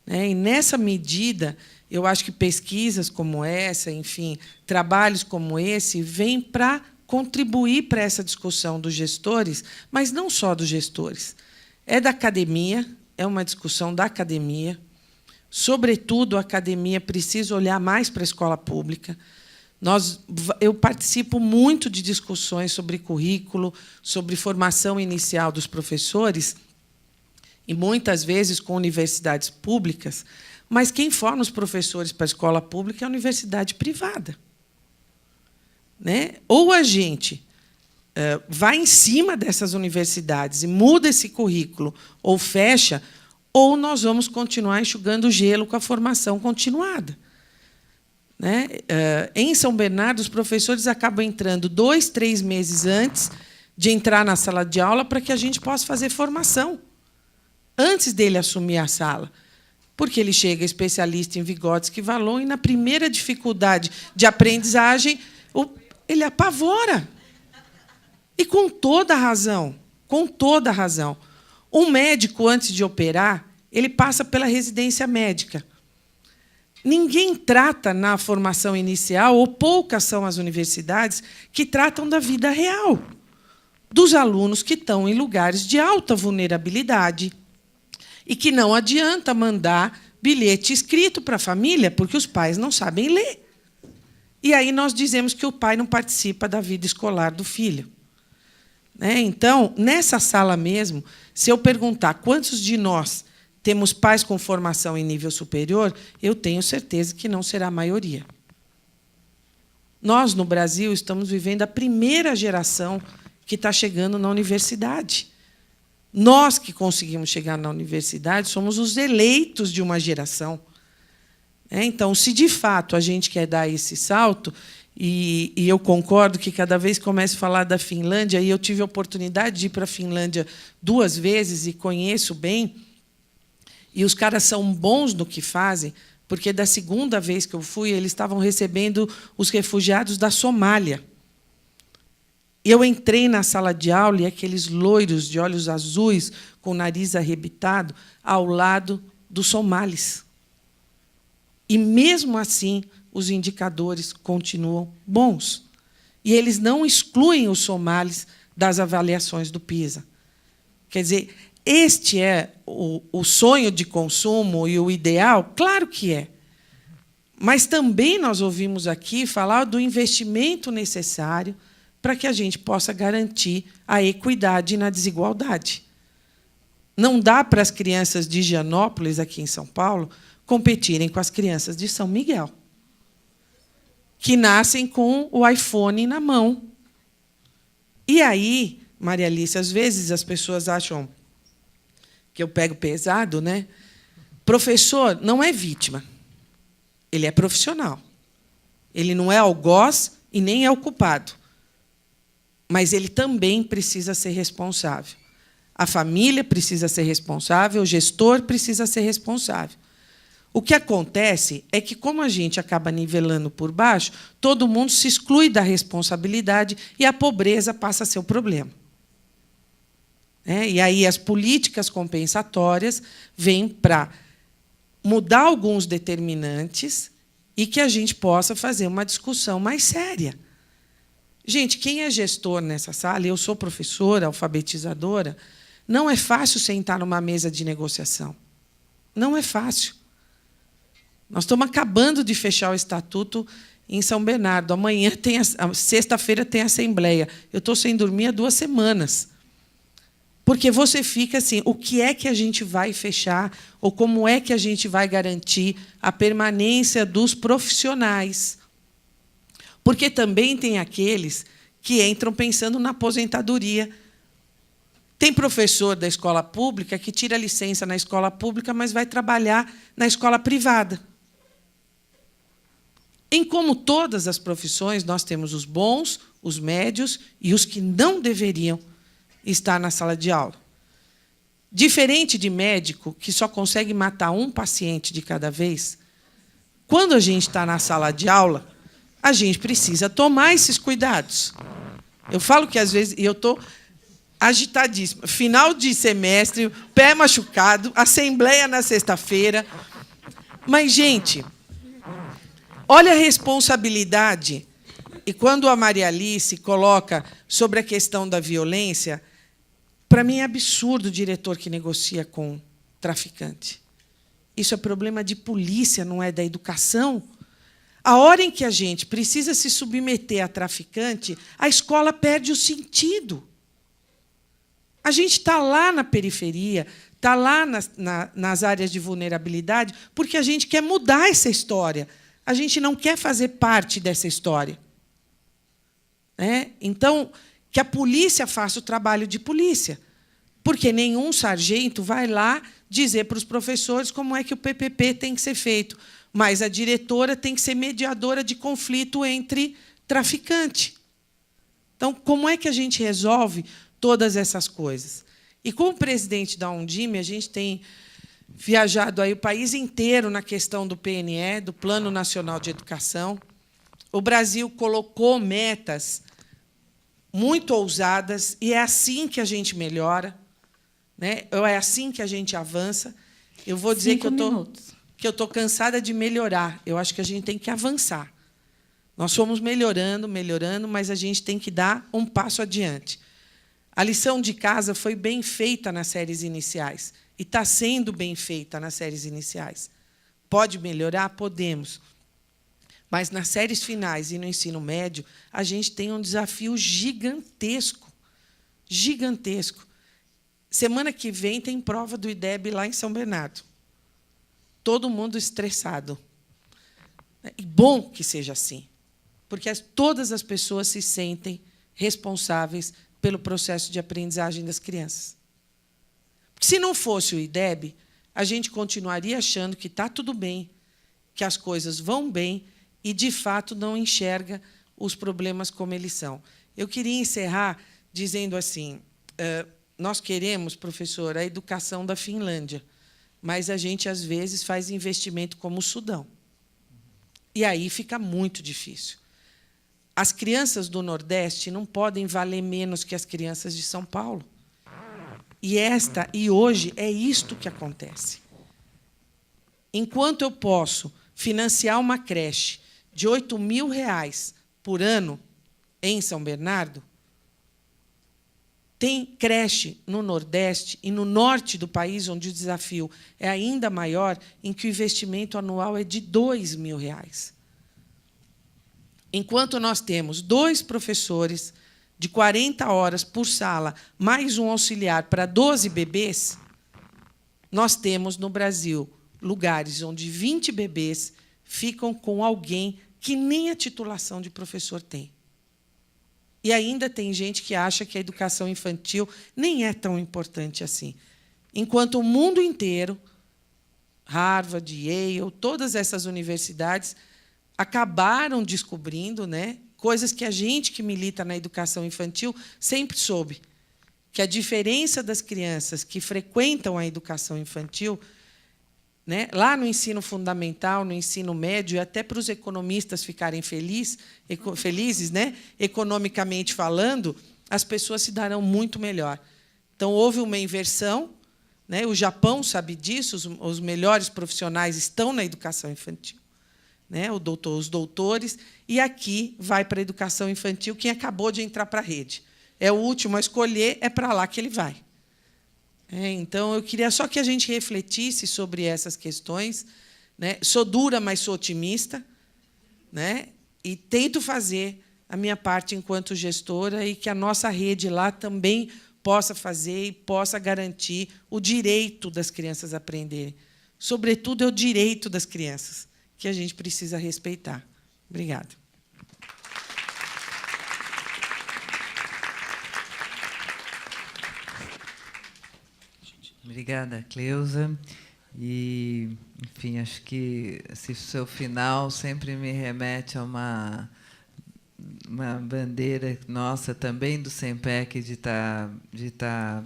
Né? E, nessa medida, eu acho que pesquisas como essa, enfim, trabalhos como esse, vêm para contribuir para essa discussão dos gestores, mas não só dos gestores. É da academia, é uma discussão da academia. Sobretudo, a academia precisa olhar mais para a escola pública. Eu participo muito de discussões sobre currículo, sobre formação inicial dos professores, e muitas vezes com universidades públicas, mas quem forma os professores para a escola pública é a universidade privada. Né? Ou a gente vai em cima dessas universidades e muda esse currículo, ou fecha, ou nós vamos continuar enxugando gelo com a formação continuada. Né? Em São Bernardo, os professores acabam entrando 2, 3 meses antes de entrar na sala de aula para que a gente possa fazer formação, antes dele assumir a sala. Porque ele chega especialista em Vygotsky e Vallon, e, na primeira dificuldade de aprendizagem, ele apavora. E com toda a razão, com toda a razão. Um médico, antes de operar, ele passa pela residência médica. Ninguém trata na formação inicial, ou poucas são as universidades que tratam da vida real, dos alunos que estão em lugares de alta vulnerabilidade e que não adianta mandar bilhete escrito para a família, porque os pais não sabem ler. E aí nós dizemos que o pai não participa da vida escolar do filho. Né? Então, nessa sala mesmo, se eu perguntar quantos de nós temos pais com formação em nível superior, eu tenho certeza que não será a maioria. Nós, no Brasil, estamos vivendo a primeira geração que está chegando na universidade. Nós que conseguimos chegar na universidade somos os eleitos de uma geração. Então, se de fato a gente quer dar esse salto, e eu concordo que cada vez que começo a falar da Finlândia, e eu tive a oportunidade de ir para a Finlândia 2 vezes e conheço bem, e os caras são bons no que fazem, porque da segunda vez que eu fui, eles estavam recebendo os refugiados da Somália. E eu entrei na sala de aula e aqueles loiros de olhos azuis, com o nariz arrebitado, ao lado dos somalis. E, mesmo assim, os indicadores continuam bons. E eles não excluem os somalis das avaliações do PISA. Quer dizer, este é o sonho de consumo e o ideal? Claro que é. Mas também nós ouvimos aqui falar do investimento necessário para que a gente possa garantir a equidade na desigualdade. Não dá para as crianças de Higienópolis, aqui em São Paulo, competirem com as crianças de São Miguel, que nascem com o iPhone na mão. E aí, Maria Alice, às vezes as pessoas acham que eu pego pesado, né? Professor não é vítima. Ele é profissional. Ele não é algoz e nem é o culpado. Mas ele também precisa ser responsável. A família precisa ser responsável, o gestor precisa ser responsável. O que acontece é que, como a gente acaba nivelando por baixo, todo mundo se exclui da responsabilidade e a pobreza passa a ser o problema. E aí as políticas compensatórias vêm para mudar alguns determinantes e que a gente possa fazer uma discussão mais séria. Gente, quem é gestor nessa sala, eu sou professora, alfabetizadora, não é fácil sentar numa mesa de negociação. Não é fácil. Nós estamos acabando de fechar o estatuto em São Bernardo. Amanhã sexta-feira tem assembleia. Eu estou sem dormir há 2 semanas. Porque você fica assim, o que é que a gente vai fechar? Ou como é que a gente vai garantir a permanência dos profissionais? Porque também tem aqueles que entram pensando na aposentadoria, Tem professor da escola pública que tira licença na escola pública, mas vai trabalhar na escola privada. Em como todas as profissões, nós temos os bons, os médios e os que não deveriam estar na sala de aula. Diferente de médico, que só consegue matar um paciente de cada vez, quando a gente está na sala de aula, a gente precisa tomar esses cuidados. Eu falo que, às vezes, eu estou agitadíssima. Final de semestre, pé machucado, assembleia na sexta-feira. Mas, gente, olha a responsabilidade. E quando a Maria Alice coloca sobre a questão da violência, para mim é absurdo o diretor que negocia com traficante. Isso é problema de polícia, não é da educação. A hora em que a gente precisa se submeter a traficante, a escola perde o sentido. A gente está lá na periferia, está lá nas áreas de vulnerabilidade, porque a gente quer mudar essa história. A gente não quer fazer parte dessa história. Então, que a polícia faça o trabalho de polícia, porque nenhum sargento vai lá dizer para os professores como é que o PPP tem que ser feito, mas a diretora tem que ser mediadora de conflito entre traficantes. Então, como é que a gente resolve todas essas coisas? E, como presidente da Undime, a gente tem viajado aí o país inteiro na questão do PNE, do Plano Nacional de Educação. O Brasil colocou metas muito ousadas, e é assim que a gente melhora, né? É assim que a gente avança. Eu vou dizer que eu estou cansada de melhorar. Eu acho que a gente tem que avançar. Nós fomos melhorando, mas a gente tem que dar um passo adiante. A lição de casa foi bem feita nas séries iniciais, e está sendo bem feita nas séries iniciais. Pode melhorar? Podemos. Mas nas séries finais e no ensino médio, a gente tem um desafio gigantesco. Gigantesco. Semana que vem tem prova do IDEB lá em São Bernardo. Todo mundo estressado. E bom que seja assim, porque todas as pessoas se sentem responsáveis pelo processo de aprendizagem das crianças. Porque, se não fosse o IDEB, a gente continuaria achando que está tudo bem, que as coisas vão bem, e, de fato, não enxerga os problemas como eles são. Eu queria encerrar dizendo assim, nós queremos, professor, a educação da Finlândia, mas a gente, às vezes, faz investimento como o Sudão. E aí fica muito difícil. As crianças do Nordeste não podem valer menos que as crianças de São Paulo. E hoje é isto que acontece. Enquanto eu posso financiar uma creche de R$ 8.000 por ano em São Bernardo, tem creche no Nordeste e no norte do país, onde o desafio é ainda maior, em que o investimento anual é de R$ 2.000. Enquanto nós temos 2 professores de 40 horas por sala, mais um auxiliar para 12 bebês, nós temos, no Brasil, lugares onde 20 bebês ficam com alguém que nem a titulação de professor tem. E ainda tem gente que acha que a educação infantil nem é tão importante assim. Enquanto o mundo inteiro, Harvard, Yale, todas essas universidades acabaram descobrindo, né, coisas que a gente que milita na educação infantil sempre soube, que a diferença das crianças que frequentam a educação infantil, né, lá no ensino fundamental, no ensino médio, e até para os economistas ficarem felizes, né, economicamente falando, as pessoas se darão muito melhor. Então, houve uma inversão, né, o Japão sabe disso, os melhores profissionais estão na educação infantil, né, os doutores, e aqui vai para a educação infantil quem acabou de entrar para a rede. É o último a escolher, é para lá que ele vai. Então, eu queria só que a gente refletisse sobre essas questões, né? Sou dura, mas sou otimista, né? E tento fazer a minha parte enquanto gestora, e que a nossa rede lá também possa fazer e possa garantir o direito das crianças a aprenderem. Sobretudo, é o direito das crianças que a gente precisa respeitar. Obrigada. Obrigada, Cleusa. E, enfim, acho que esse seu final sempre me remete a uma bandeira nossa também do SEMPEC de estar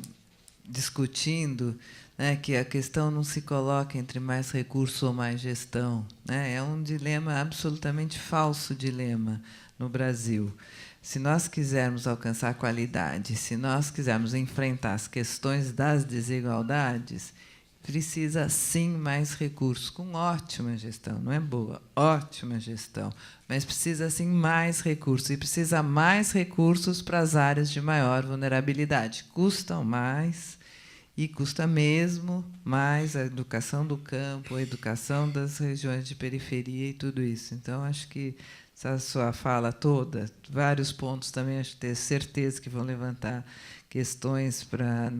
discutindo, né, que a questão não se coloca entre mais recurso ou mais gestão, né? É um dilema absolutamente falso dilema no Brasil. Se nós quisermos alcançar qualidade, se nós quisermos enfrentar as questões das desigualdades, precisa, sim, mais recursos, com ótima gestão, não é boa, ótima gestão, mas precisa, sim, mais recursos, e precisa mais recursos para as áreas de maior vulnerabilidade. Custam mais, e custa mesmo mais a educação do campo, a educação das regiões de periferia e tudo isso. Então, acho que essa sua fala toda, vários pontos também, acho que tenho certeza que vão levantar questões para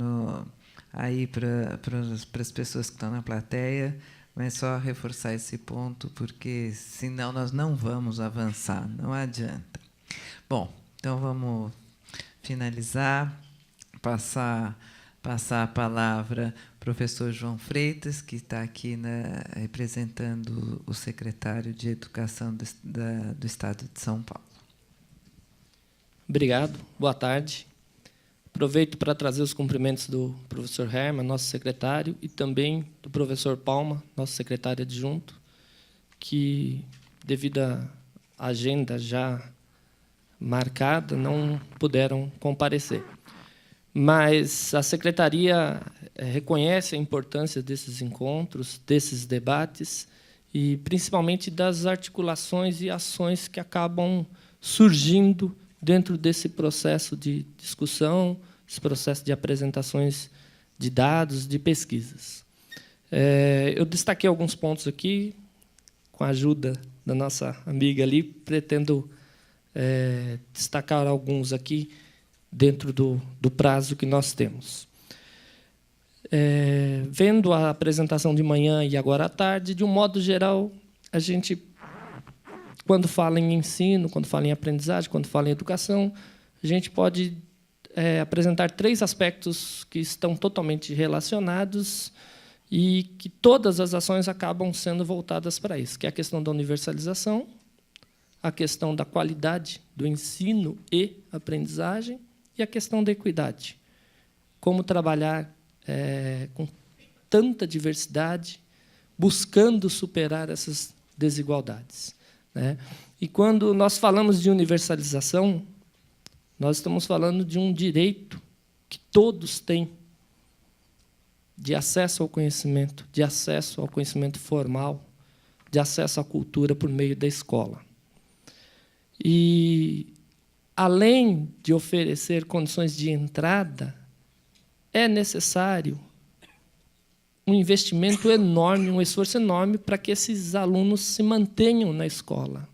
as pessoas que estão na plateia, mas só reforçar esse ponto, porque, senão, nós não vamos avançar, não adianta. Bom, então vamos finalizar, passar a palavra ao professor João Freitas, que está aqui representando o secretário de Educação do Estado de São Paulo. Obrigado, boa tarde. Aproveito para trazer os cumprimentos do professor Herman, nosso secretário, e também do professor Palma, nosso secretário adjunto, que, devido à agenda já marcada, não puderam comparecer. Mas a secretaria reconhece a importância desses encontros, desses debates, e principalmente das articulações e ações que acabam surgindo dentro desse processo de discussão, esse processo de apresentações de dados, de pesquisas. Eu destaquei alguns pontos aqui, com a ajuda da nossa amiga ali, pretendo destacar alguns aqui dentro do prazo que nós temos. Vendo a apresentação de manhã e agora à tarde, de um modo geral, a gente, quando fala em ensino, quando fala em aprendizagem, quando fala em educação, a gente pode apresentar 3 aspectos que estão totalmente relacionados e que todas as ações acabam sendo voltadas para isso, que é a questão da universalização, a questão da qualidade do ensino e aprendizagem e a questão da equidade. Como trabalhar com tanta diversidade, buscando superar essas desigualdades, né? E quando nós falamos de universalização, nós estamos falando de um direito que todos têm de acesso ao conhecimento formal, de acesso à cultura por meio da escola. E, além de oferecer condições de entrada, é necessário um investimento enorme, um esforço enorme para que esses alunos se mantenham na escola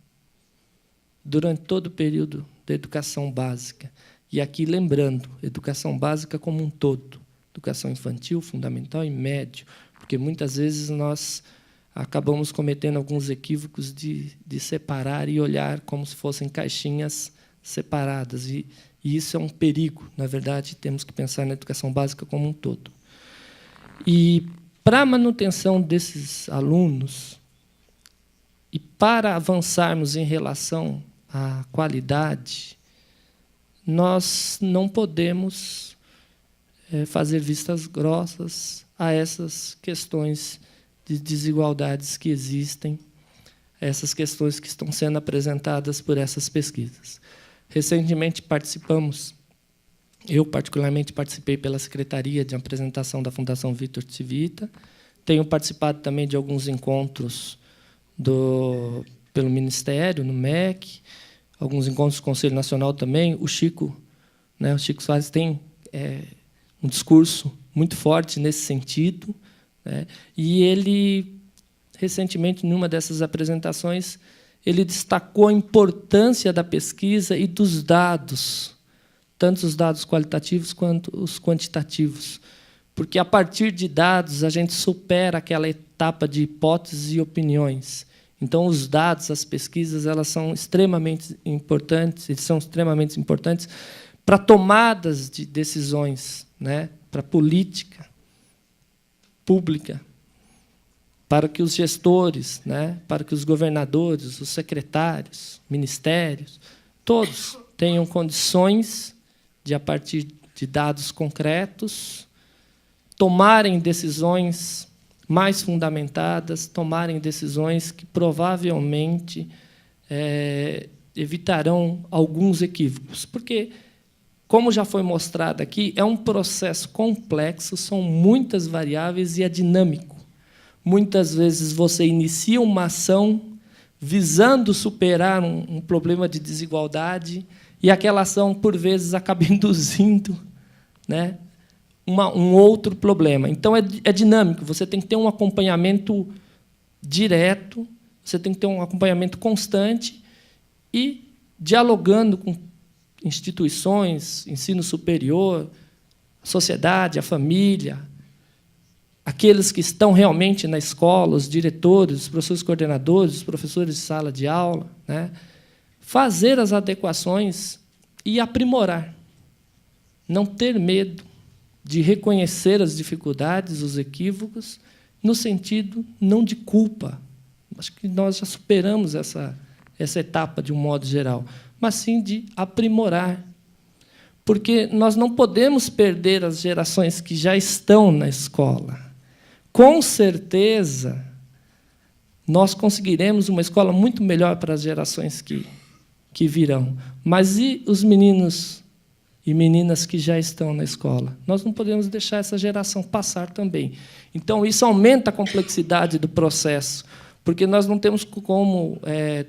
durante todo o período da educação básica. E aqui, lembrando, educação básica como um todo, educação infantil, fundamental e médio, porque, muitas vezes, nós acabamos cometendo alguns equívocos de separar e olhar como se fossem caixinhas separadas. E isso é um perigo. Na verdade, temos que pensar na educação básica como um todo. E, para a manutenção desses alunos e para avançarmos em relação à qualidade, nós não podemos fazer vistas grossas a essas questões de desigualdades que existem, essas questões que estão sendo apresentadas por essas pesquisas. Recentemente eu particularmente participei pela Secretaria de Apresentação da Fundação Vitor Civita, tenho participado também de alguns encontros pelo Ministério, no MEC, alguns encontros do Conselho Nacional também. O Chico Soares tem um discurso muito forte nesse sentido, né? E ele, recentemente, numa dessas apresentações, ele destacou a importância da pesquisa e dos dados, tanto os dados qualitativos quanto os quantitativos, porque, a partir de dados, a gente supera aquela etapa de hipóteses e opiniões. Então, os dados, as pesquisas, elas são extremamente importantes, para tomadas de decisões, né, para política, pública, para que os gestores, né, para que os governadores, os secretários, ministérios, todos tenham condições de, a partir de dados concretos, tomarem decisões mais fundamentadas, tomarem decisões que provavelmente evitarão alguns equívocos. Porque, como já foi mostrado aqui, é um processo complexo, são muitas variáveis e é dinâmico. Muitas vezes você inicia uma ação visando superar um problema de desigualdade e aquela ação, por vezes, acaba induzindo, né, um outro problema. Então, é dinâmico, você tem que ter um acompanhamento direto, você tem que ter um acompanhamento constante e dialogando com instituições, ensino superior, a sociedade, a família, aqueles que estão realmente na escola, os diretores, os professores coordenadores, os professores de sala de aula, né? Fazer as adequações e aprimorar. Não ter medo de reconhecer as dificuldades, os equívocos, no sentido não de culpa. Acho que nós já superamos essa etapa de um modo geral, mas sim de aprimorar. Porque nós não podemos perder as gerações que já estão na escola. Com certeza, nós conseguiremos uma escola muito melhor para as gerações que virão. Mas e os meninos e meninas que já estão na escola? Nós não podemos deixar essa geração passar também. Então, isso aumenta a complexidade do processo, porque nós não temos como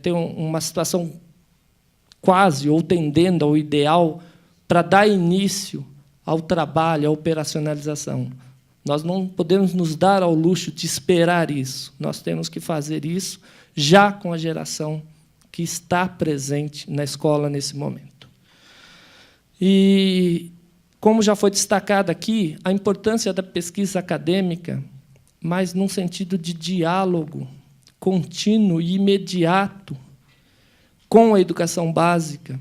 ter uma situação quase ou tendendo ao ideal para dar início ao trabalho, à operacionalização. Nós não podemos nos dar ao luxo de esperar isso. Nós temos que fazer isso já com a geração que está presente na escola nesse momento. E, como já foi destacado aqui, a importância da pesquisa acadêmica, mas num sentido de diálogo contínuo e imediato com a educação básica,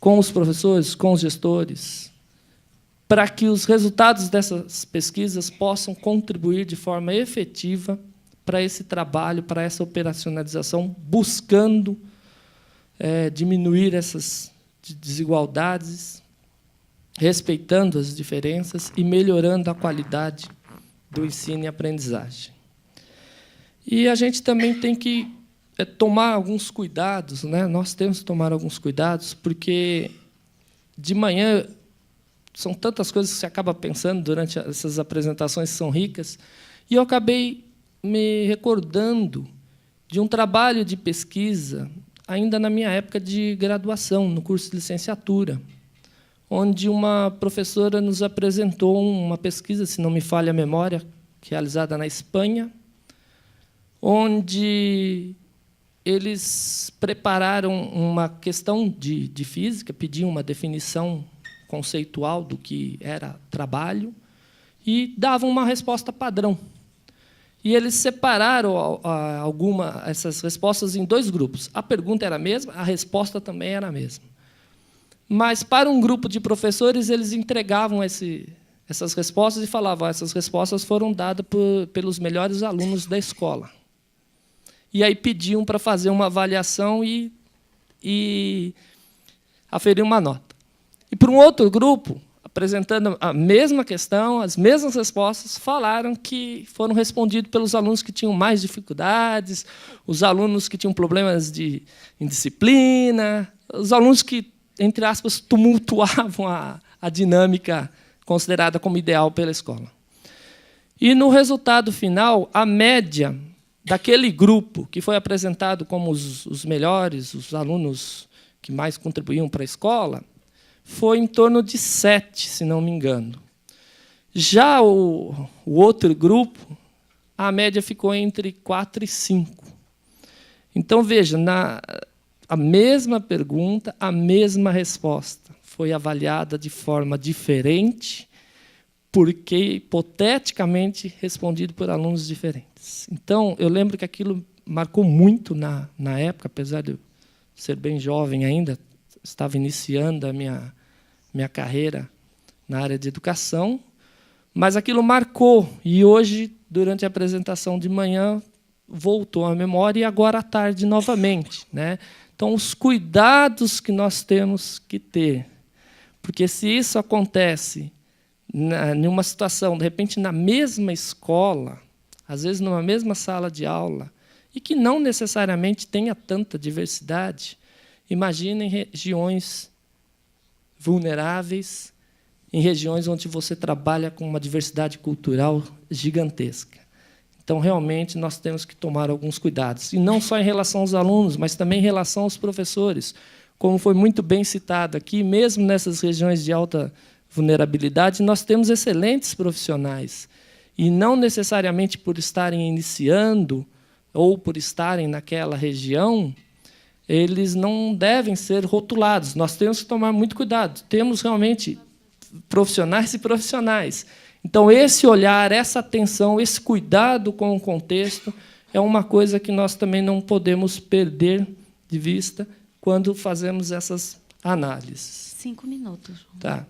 com os professores, com os gestores, para que os resultados dessas pesquisas possam contribuir de forma efetiva para esse trabalho, para essa operacionalização, buscando diminuir essas desigualdades, respeitando as diferenças e melhorando a qualidade do ensino e aprendizagem. E a gente também tem que tomar alguns cuidados, né? Nós temos que tomar alguns cuidados, porque de manhã são tantas coisas que você acaba pensando durante essas apresentações que são ricas, e eu acabei me recordando de um trabalho de pesquisa, ainda na minha época de graduação, no curso de licenciatura, onde uma professora nos apresentou uma pesquisa, se não me falha a memória, realizada na Espanha, onde eles prepararam uma questão de física, pediam uma definição conceitual do que era trabalho e davam uma resposta padrão. E eles separaram essas respostas em dois grupos. A pergunta era a mesma, a resposta também era a mesma. Mas, para um grupo de professores, eles entregavam essas respostas e falavam: essas respostas foram dadas pelos melhores alunos da escola. E aí pediam para fazer uma avaliação e aferir uma nota. E, para um outro grupo, apresentando a mesma questão, as mesmas respostas, falaram que foram respondidos pelos alunos que tinham mais dificuldades, os alunos que tinham problemas de indisciplina, os alunos que, entre aspas, tumultuavam a dinâmica considerada como ideal pela escola. E, no resultado final, a média daquele grupo que foi apresentado como os melhores, os alunos que mais contribuíam para a escola, foi em torno de 7, se não me engano. Já o outro grupo, a média ficou entre 4 e 5. Então, veja, a mesma pergunta, a mesma resposta foi avaliada de forma diferente, porque, hipoteticamente, respondido por alunos diferentes. Então, eu lembro que aquilo marcou muito na época, apesar de eu ser bem jovem ainda, estava iniciando a minha carreira na área de educação, Mas aquilo marcou, e hoje, durante a apresentação de manhã, voltou à memória, e agora à tarde novamente, né? Então, os cuidados que nós temos que ter, porque se isso acontece em uma situação, de repente, na mesma escola, às vezes numa mesma sala de aula, e que não necessariamente tenha tanta diversidade, imaginem regiões vulneráveis, em regiões onde você trabalha com uma diversidade cultural gigantesca. Então, realmente, nós temos que tomar alguns cuidados. E não só em relação aos alunos, mas também em relação aos professores. Como foi muito bem citado aqui, mesmo nessas regiões de alta vulnerabilidade, nós temos excelentes profissionais. E não necessariamente por estarem iniciando ou por estarem naquela região, eles não devem ser rotulados. Nós temos que tomar muito cuidado. Temos realmente profissionais e profissionais. Então, esse olhar, essa atenção, esse cuidado com o contexto é uma coisa que nós também não podemos perder de vista quando fazemos essas análises. 5 minutos. Tá.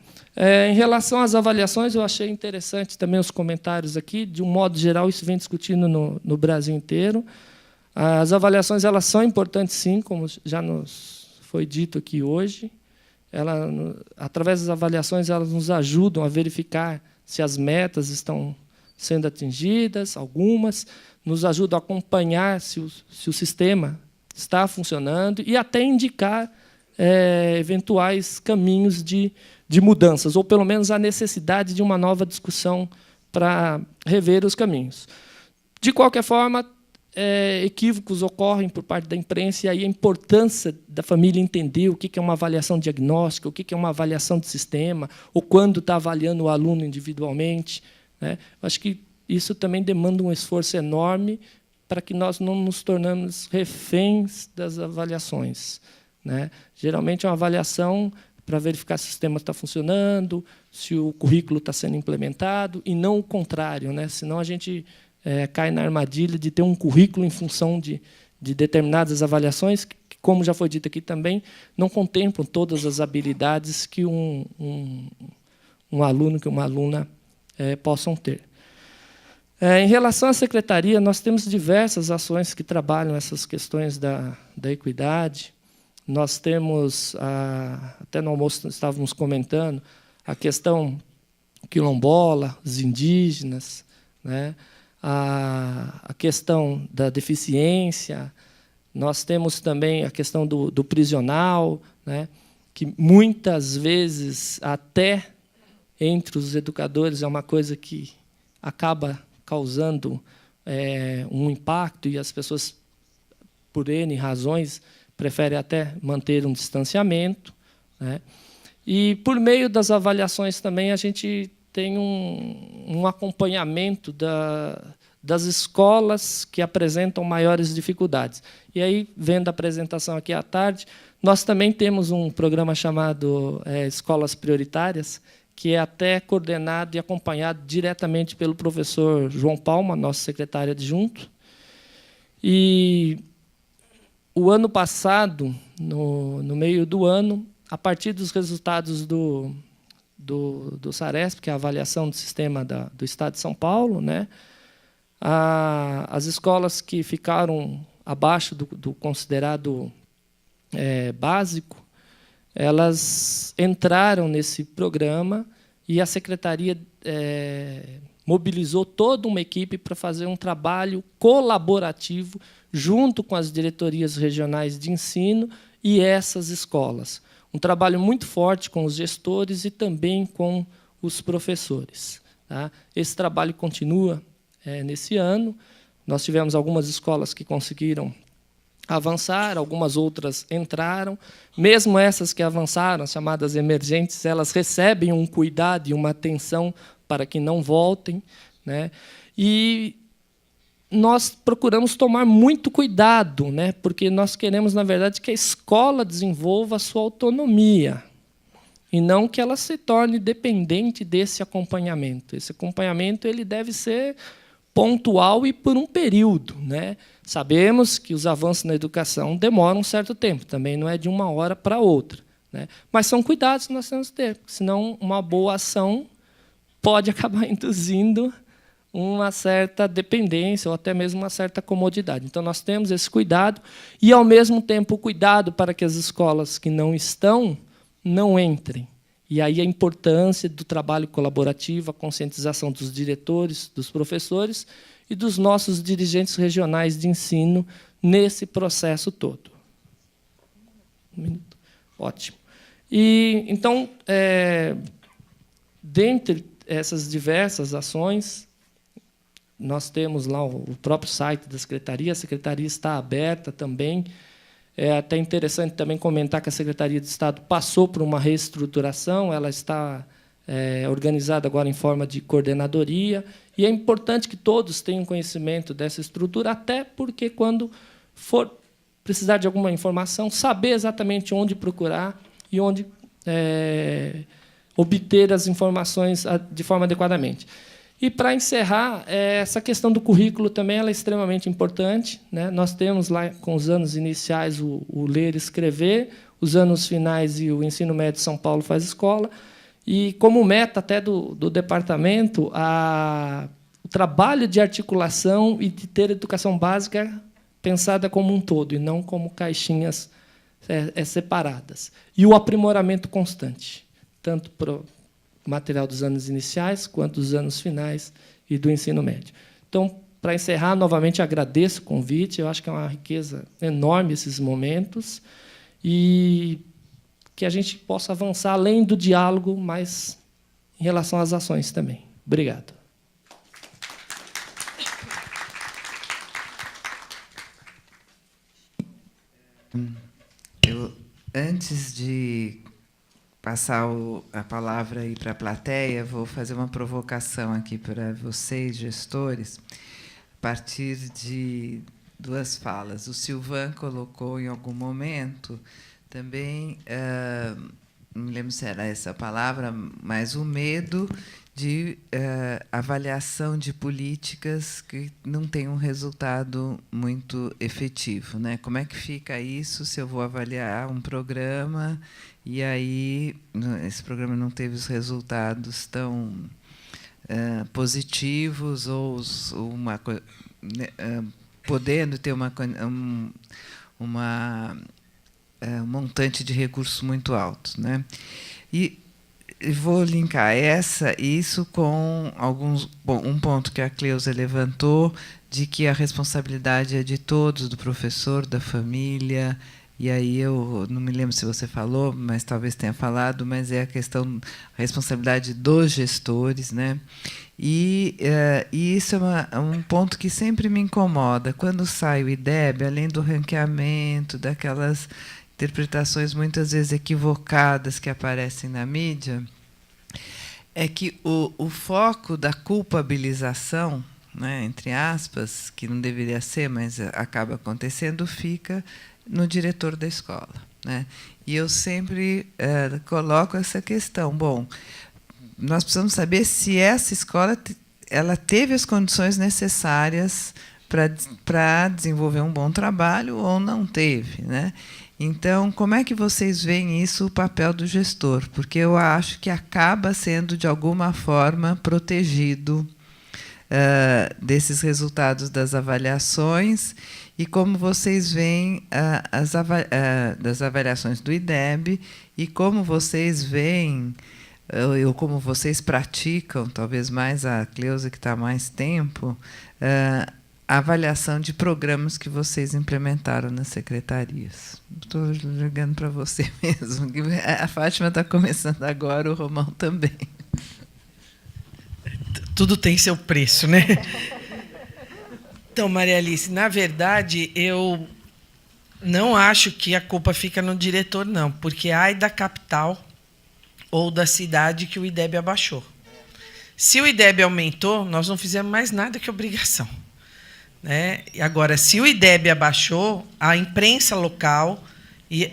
Em relação às avaliações, eu achei interessante também os comentários aqui. De um modo geral, isso vem discutido no Brasil inteiro. As avaliações elas são importantes, sim, como já nos foi dito aqui hoje. Através das avaliações, elas nos ajudam a verificar se as metas estão sendo atingidas, algumas, nos ajudam a acompanhar se o sistema está funcionando e até indicar eventuais caminhos de mudanças, ou, pelo menos, a necessidade de uma nova discussão para rever os caminhos. De qualquer forma, equívocos ocorrem por parte da imprensa, e aí a importância da família entender o que é uma avaliação diagnóstica, o que é uma avaliação de sistema, ou quando está avaliando o aluno individualmente, né? Acho que isso também demanda um esforço enorme para que nós não nos tornamos reféns das avaliações, né? Geralmente, é uma avaliação para verificar se o sistema está funcionando, se o currículo está sendo implementado, e não o contrário, né? Senão a gente cai na armadilha de ter um currículo em função de determinadas avaliações, que, como já foi dito aqui também, não contemplam todas as habilidades que um aluno, que uma aluna possam ter. Em relação à secretaria, nós temos diversas ações que trabalham essas questões da equidade. Nós temos, até no almoço estávamos comentando, a questão quilombola, os indígenas, né? A questão da deficiência. Nós temos também a questão do prisional, né? Que muitas vezes, até entre os educadores, é uma coisa que acaba causando um impacto, e as pessoas, por N razões, preferem até manter um distanciamento, né? E, por meio das avaliações também, a gente tem um acompanhamento das escolas que apresentam maiores dificuldades. E aí, vendo a apresentação aqui à tarde, nós também temos um programa chamado Escolas Prioritárias, que é até coordenado e acompanhado diretamente pelo professor João Palma, nosso secretário adjunto. E o ano passado, no meio do ano, a partir dos resultados do SARESP, que é a avaliação do sistema do Estado de São Paulo, né, as escolas que ficaram abaixo do considerado básico, elas entraram nesse programa, e a secretaria mobilizou toda uma equipe para fazer um trabalho colaborativo junto com as diretorias regionais de ensino e essas escolas. Um trabalho muito forte com os gestores e também com os professores, tá? Esse trabalho continua nesse ano. Nós tivemos algumas escolas que conseguiram avançar, algumas outras entraram. Mesmo essas que avançaram, as chamadas emergentes, elas recebem um cuidado e uma atenção para que não voltem, né? E nós procuramos tomar muito cuidado, né? Porque nós queremos, na verdade, que a escola desenvolva a sua autonomia, e não que ela se torne dependente desse acompanhamento. Esse acompanhamento ele deve ser pontual e por um período, né? Sabemos que os avanços na educação demoram um certo tempo, também não é de uma hora para outra, né? Mas são cuidados que nós temos que ter, porque senão uma boa ação pode acabar induzindo uma certa dependência ou até mesmo uma certa comodidade. Então, nós temos esse cuidado e, ao mesmo tempo, o cuidado para que as escolas que não estão não entrem. E aí a importância do trabalho colaborativo, a conscientização dos diretores, dos professores e dos nossos dirigentes regionais de ensino nesse processo todo. Um minuto. Ótimo. E, então, dentre essas diversas ações, nós temos lá o próprio site da Secretaria, a Secretaria está aberta também. É até interessante também comentar que a Secretaria de Estado passou por uma reestruturação, ela está organizada agora em forma de coordenadoria, e é importante que todos tenham conhecimento dessa estrutura, até porque, quando for precisar de alguma informação, saber exatamente onde procurar e onde obter as informações de forma adequadamente. E, para encerrar, essa questão do currículo também ela é extremamente importante, né? Nós temos lá, com os anos iniciais, o ler e escrever, os anos finais e o ensino médio São Paulo faz escola, e, como meta até do departamento, o trabalho de articulação e de ter educação básica pensada como um todo, e não como caixinhas separadas. E o aprimoramento constante, tanto para o material dos anos iniciais, quanto dos anos finais e do ensino médio. Então, para encerrar, novamente agradeço o convite. Eu acho que é uma riqueza enorme esses momentos e que a gente possa avançar além do diálogo, mas em relação às ações também. Obrigado. Antes de passar a palavra aí para a plateia, vou fazer uma provocação aqui para vocês, gestores, a partir de duas falas. O Silvan colocou em algum momento também, não me lembro se era essa palavra, mas o medo de avaliação de políticas que não têm um resultado muito efetivo, né? Como é que fica isso se eu vou avaliar um programa e aí esse programa não teve os resultados tão positivos ou podendo ter um montante de recursos muito alto, né? E vou linkar isso com um ponto que a Cleusa levantou, de que a responsabilidade é de todos, do professor, da família. E aí eu não me lembro se você falou, mas talvez tenha falado, mas é a questão, a responsabilidade dos gestores, né? E isso é um ponto que sempre me incomoda. Quando sai o IDEB, além do ranqueamento, daquelas interpretações muitas vezes equivocadas que aparecem na mídia, é que o foco da culpabilização, né, entre aspas, que não deveria ser, mas acaba acontecendo, fica no diretor da escola, né? E eu sempre coloco essa questão. Bom, nós precisamos saber se essa escola ela teve as condições necessárias para desenvolver um bom trabalho ou não teve, né? Então, como é que vocês veem isso, o papel do gestor? Porque eu acho que acaba sendo, de alguma forma, protegido desses resultados das avaliações, e como vocês veem das avaliações do IDEB, e como vocês veem, ou como vocês praticam, talvez mais a Cleusa, que está há mais tempo, a avaliação de programas que vocês implementaram nas secretarias. Estou jogando para você mesmo. A Fátima está começando agora, o Romão também. Tudo tem seu preço, né? Então, Maria Alice, na verdade, eu não acho que a culpa fica no diretor, não, porque ai da capital ou da cidade que o IDEB abaixou. Se o IDEB aumentou, nós não fizemos mais nada que obrigação, né? Agora, se o IDEB abaixou, a imprensa local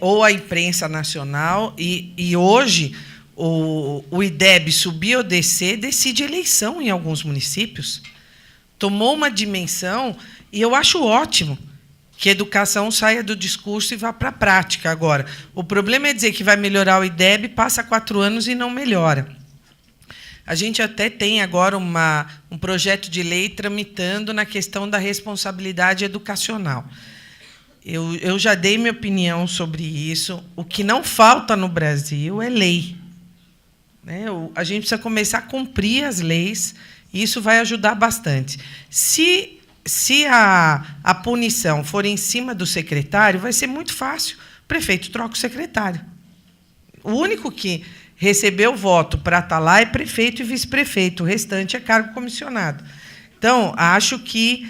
ou a imprensa nacional, e hoje o IDEB subir ou descer, decide eleição em alguns municípios. Tomou uma dimensão, e eu acho ótimo que a educação saia do discurso e vá para a prática. Agora, o problema é dizer que vai melhorar o IDEB, passa 4 anos e não melhora. A gente até tem agora um projeto de lei tramitando na questão da responsabilidade educacional. Eu já dei minha opinião sobre isso. O que não falta no Brasil é lei. Né? A gente precisa começar a cumprir as leis, e isso vai ajudar bastante. Se a punição for em cima do secretário, vai ser muito fácil. O prefeito troca o secretário. O único que recebeu o voto para estar lá é prefeito e vice-prefeito. O restante é cargo comissionado. Então, acho que,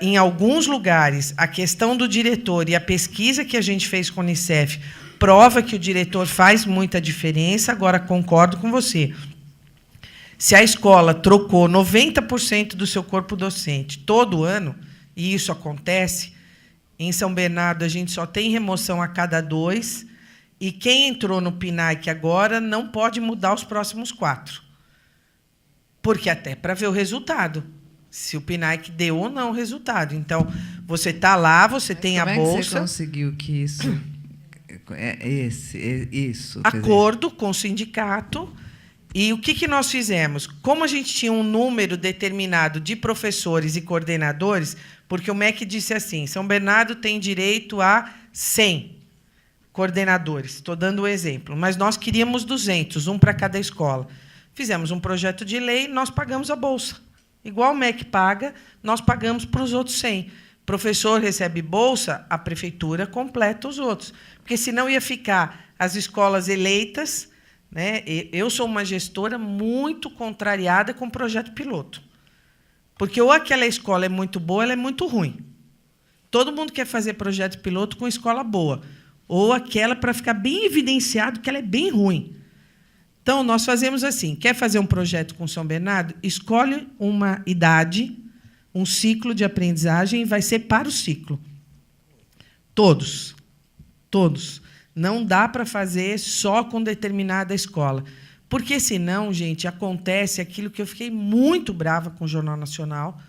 em alguns lugares, a questão do diretor e a pesquisa que a gente fez com a Unicef prova que o diretor faz muita diferença. Agora, concordo com você. Se a escola trocou 90% do seu corpo docente todo ano, e isso acontece, em São Bernardo a gente só tem remoção a cada 2, e quem entrou no PNAEC agora não pode mudar os próximos 4. Porque até para ver o resultado, se o PNAEC deu ou não o resultado. Então, você está lá, você tem a bolsa. Como é que você conseguiu que isso... isso acordo com o sindicato. E o que nós fizemos? Como a gente tinha um número determinado de professores e coordenadores, porque o MEC disse assim, São Bernardo tem direito a 100 coordenadores. Estou dando um exemplo. Mas nós queríamos 200, um para cada escola. Fizemos um projeto de lei, nós pagamos a bolsa. Igual o MEC paga, nós pagamos para os outros 100. O professor recebe bolsa, a prefeitura completa os outros. Porque, senão, ia ficar as escolas eleitas... Né? Eu sou uma gestora muito contrariada com o projeto piloto. Porque ou aquela escola é muito boa, ela é muito ruim. Todo mundo quer fazer projeto piloto com escola boa. Ou aquela para ficar bem evidenciado que ela é bem ruim. Então, nós fazemos assim, quer fazer um projeto com São Bernardo? Escolhe uma idade, um ciclo de aprendizagem, e vai ser para o ciclo. Todos. Todos. Não dá para fazer só com determinada escola. Porque, senão, gente, acontece aquilo que eu fiquei muito brava com o Jornal Nacional,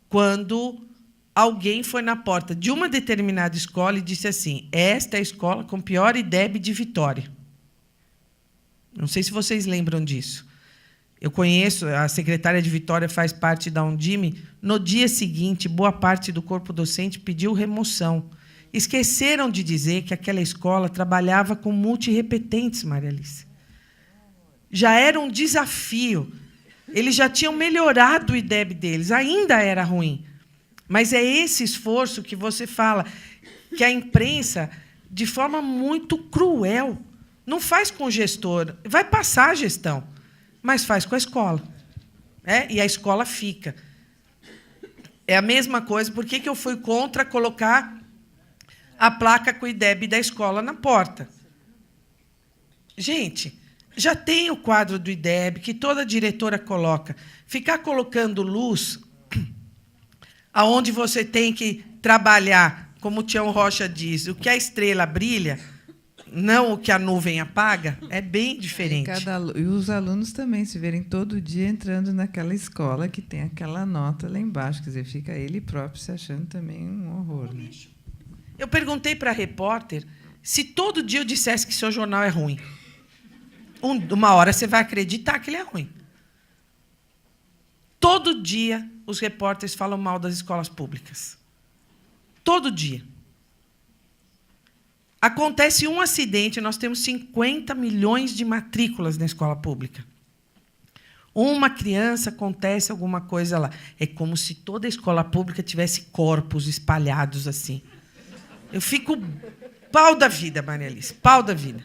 quando alguém foi na porta de uma determinada escola e disse assim, esta é a escola com pior IDEB de Vitória. Não sei se vocês lembram disso. Eu conheço, a secretária de Vitória faz parte da Undime. No dia seguinte, boa parte do corpo docente pediu remoção. Esqueceram de dizer que aquela escola trabalhava com multirrepetentes, Maria Alice. Já era um desafio. Eles já tinham melhorado o IDEB deles, ainda era ruim. Mas é esse esforço que você fala, que a imprensa, de forma muito cruel, não faz com o gestor, vai passar a gestão, mas faz com a escola. E a escola fica. É a mesma coisa, por que eu fui contra colocar a placa com o IDEB da escola na porta? Gente, já tem o quadro do IDEB, que toda diretora coloca. Ficar colocando luz aonde você tem que trabalhar, como o Tião Rocha diz, o que a estrela brilha, não o que a nuvem apaga, é bem diferente. E os alunos também se verem todo dia entrando naquela escola que tem aquela nota lá embaixo. Quer dizer, fica ele próprio se achando também um horror. Né? Eu perguntei para a repórter se todo dia eu dissesse que seu jornal é ruim. Uma hora você vai acreditar que ele é ruim. Todo dia os repórteres falam mal das escolas públicas. Todo dia. Acontece um acidente, nós temos 50 milhões de matrículas na escola pública. Uma criança, acontece alguma coisa lá. É como se toda a escola pública tivesse corpos espalhados assim. Eu fico pau da vida, Maria Alice, pau da vida.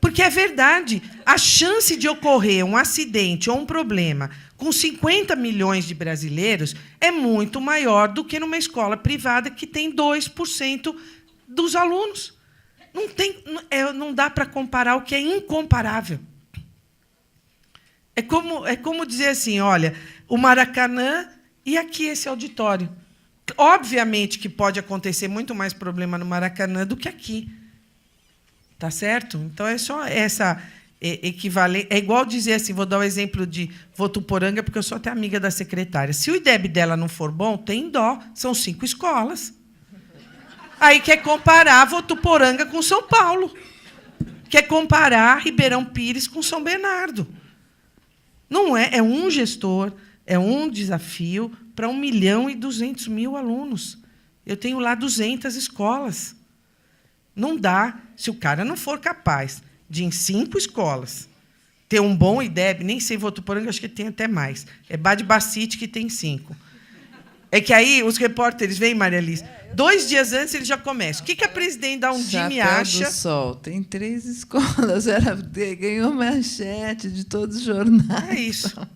Porque é verdade, a chance de ocorrer um acidente ou um problema com 50 milhões de brasileiros é muito maior do que numa escola privada que tem 2% dos alunos. Não dá para comparar o que é incomparável. É como dizer assim, olha, o Maracanã e aqui esse auditório. Obviamente que pode acontecer muito mais problema no Maracanã do que aqui. Tá certo? Então, é só essa equivalência. É igual dizer assim, vou dar o exemplo de Votuporanga, porque eu sou até amiga da secretária. Se o IDEB dela não for bom, tem dó. São 5 escolas. Aí quer comparar Votuporanga com São Paulo. Quer comparar Ribeirão Pires com São Bernardo. Não é, é um gestor, é um desafio para 1.200.000 alunos. Eu tenho lá 200 escolas. Não dá, se o cara não for capaz de, em 5 escolas, ter um bom IDEB, nem sei Votuporanga, acho que tem até mais. É Badbacite que tem 5. É que aí os repórteres vêm, Maria Alice, 2 dias antes eles já começam. O que a presidente da Undime acha? Chapéu do Sol, tem 3 escolas, ganhou manchete de todos os jornais. É isso.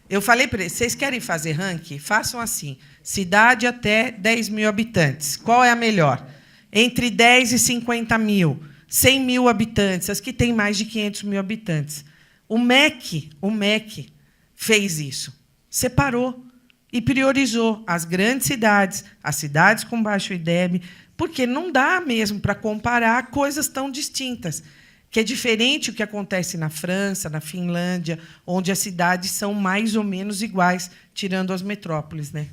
Eu falei para eles, vocês querem fazer ranking? Façam assim, cidade até 10.000 habitantes. Qual é a melhor? Entre 10 e 50.000. 100.000 habitantes, as que têm mais de 500.000 habitantes. O MEC fez isso. Separou e priorizou as grandes cidades, as cidades com baixo IDEB, porque não dá mesmo para comparar coisas tão distintas, que é diferente o que acontece na França, na Finlândia, onde as cidades são mais ou menos iguais, tirando as metrópoles, né?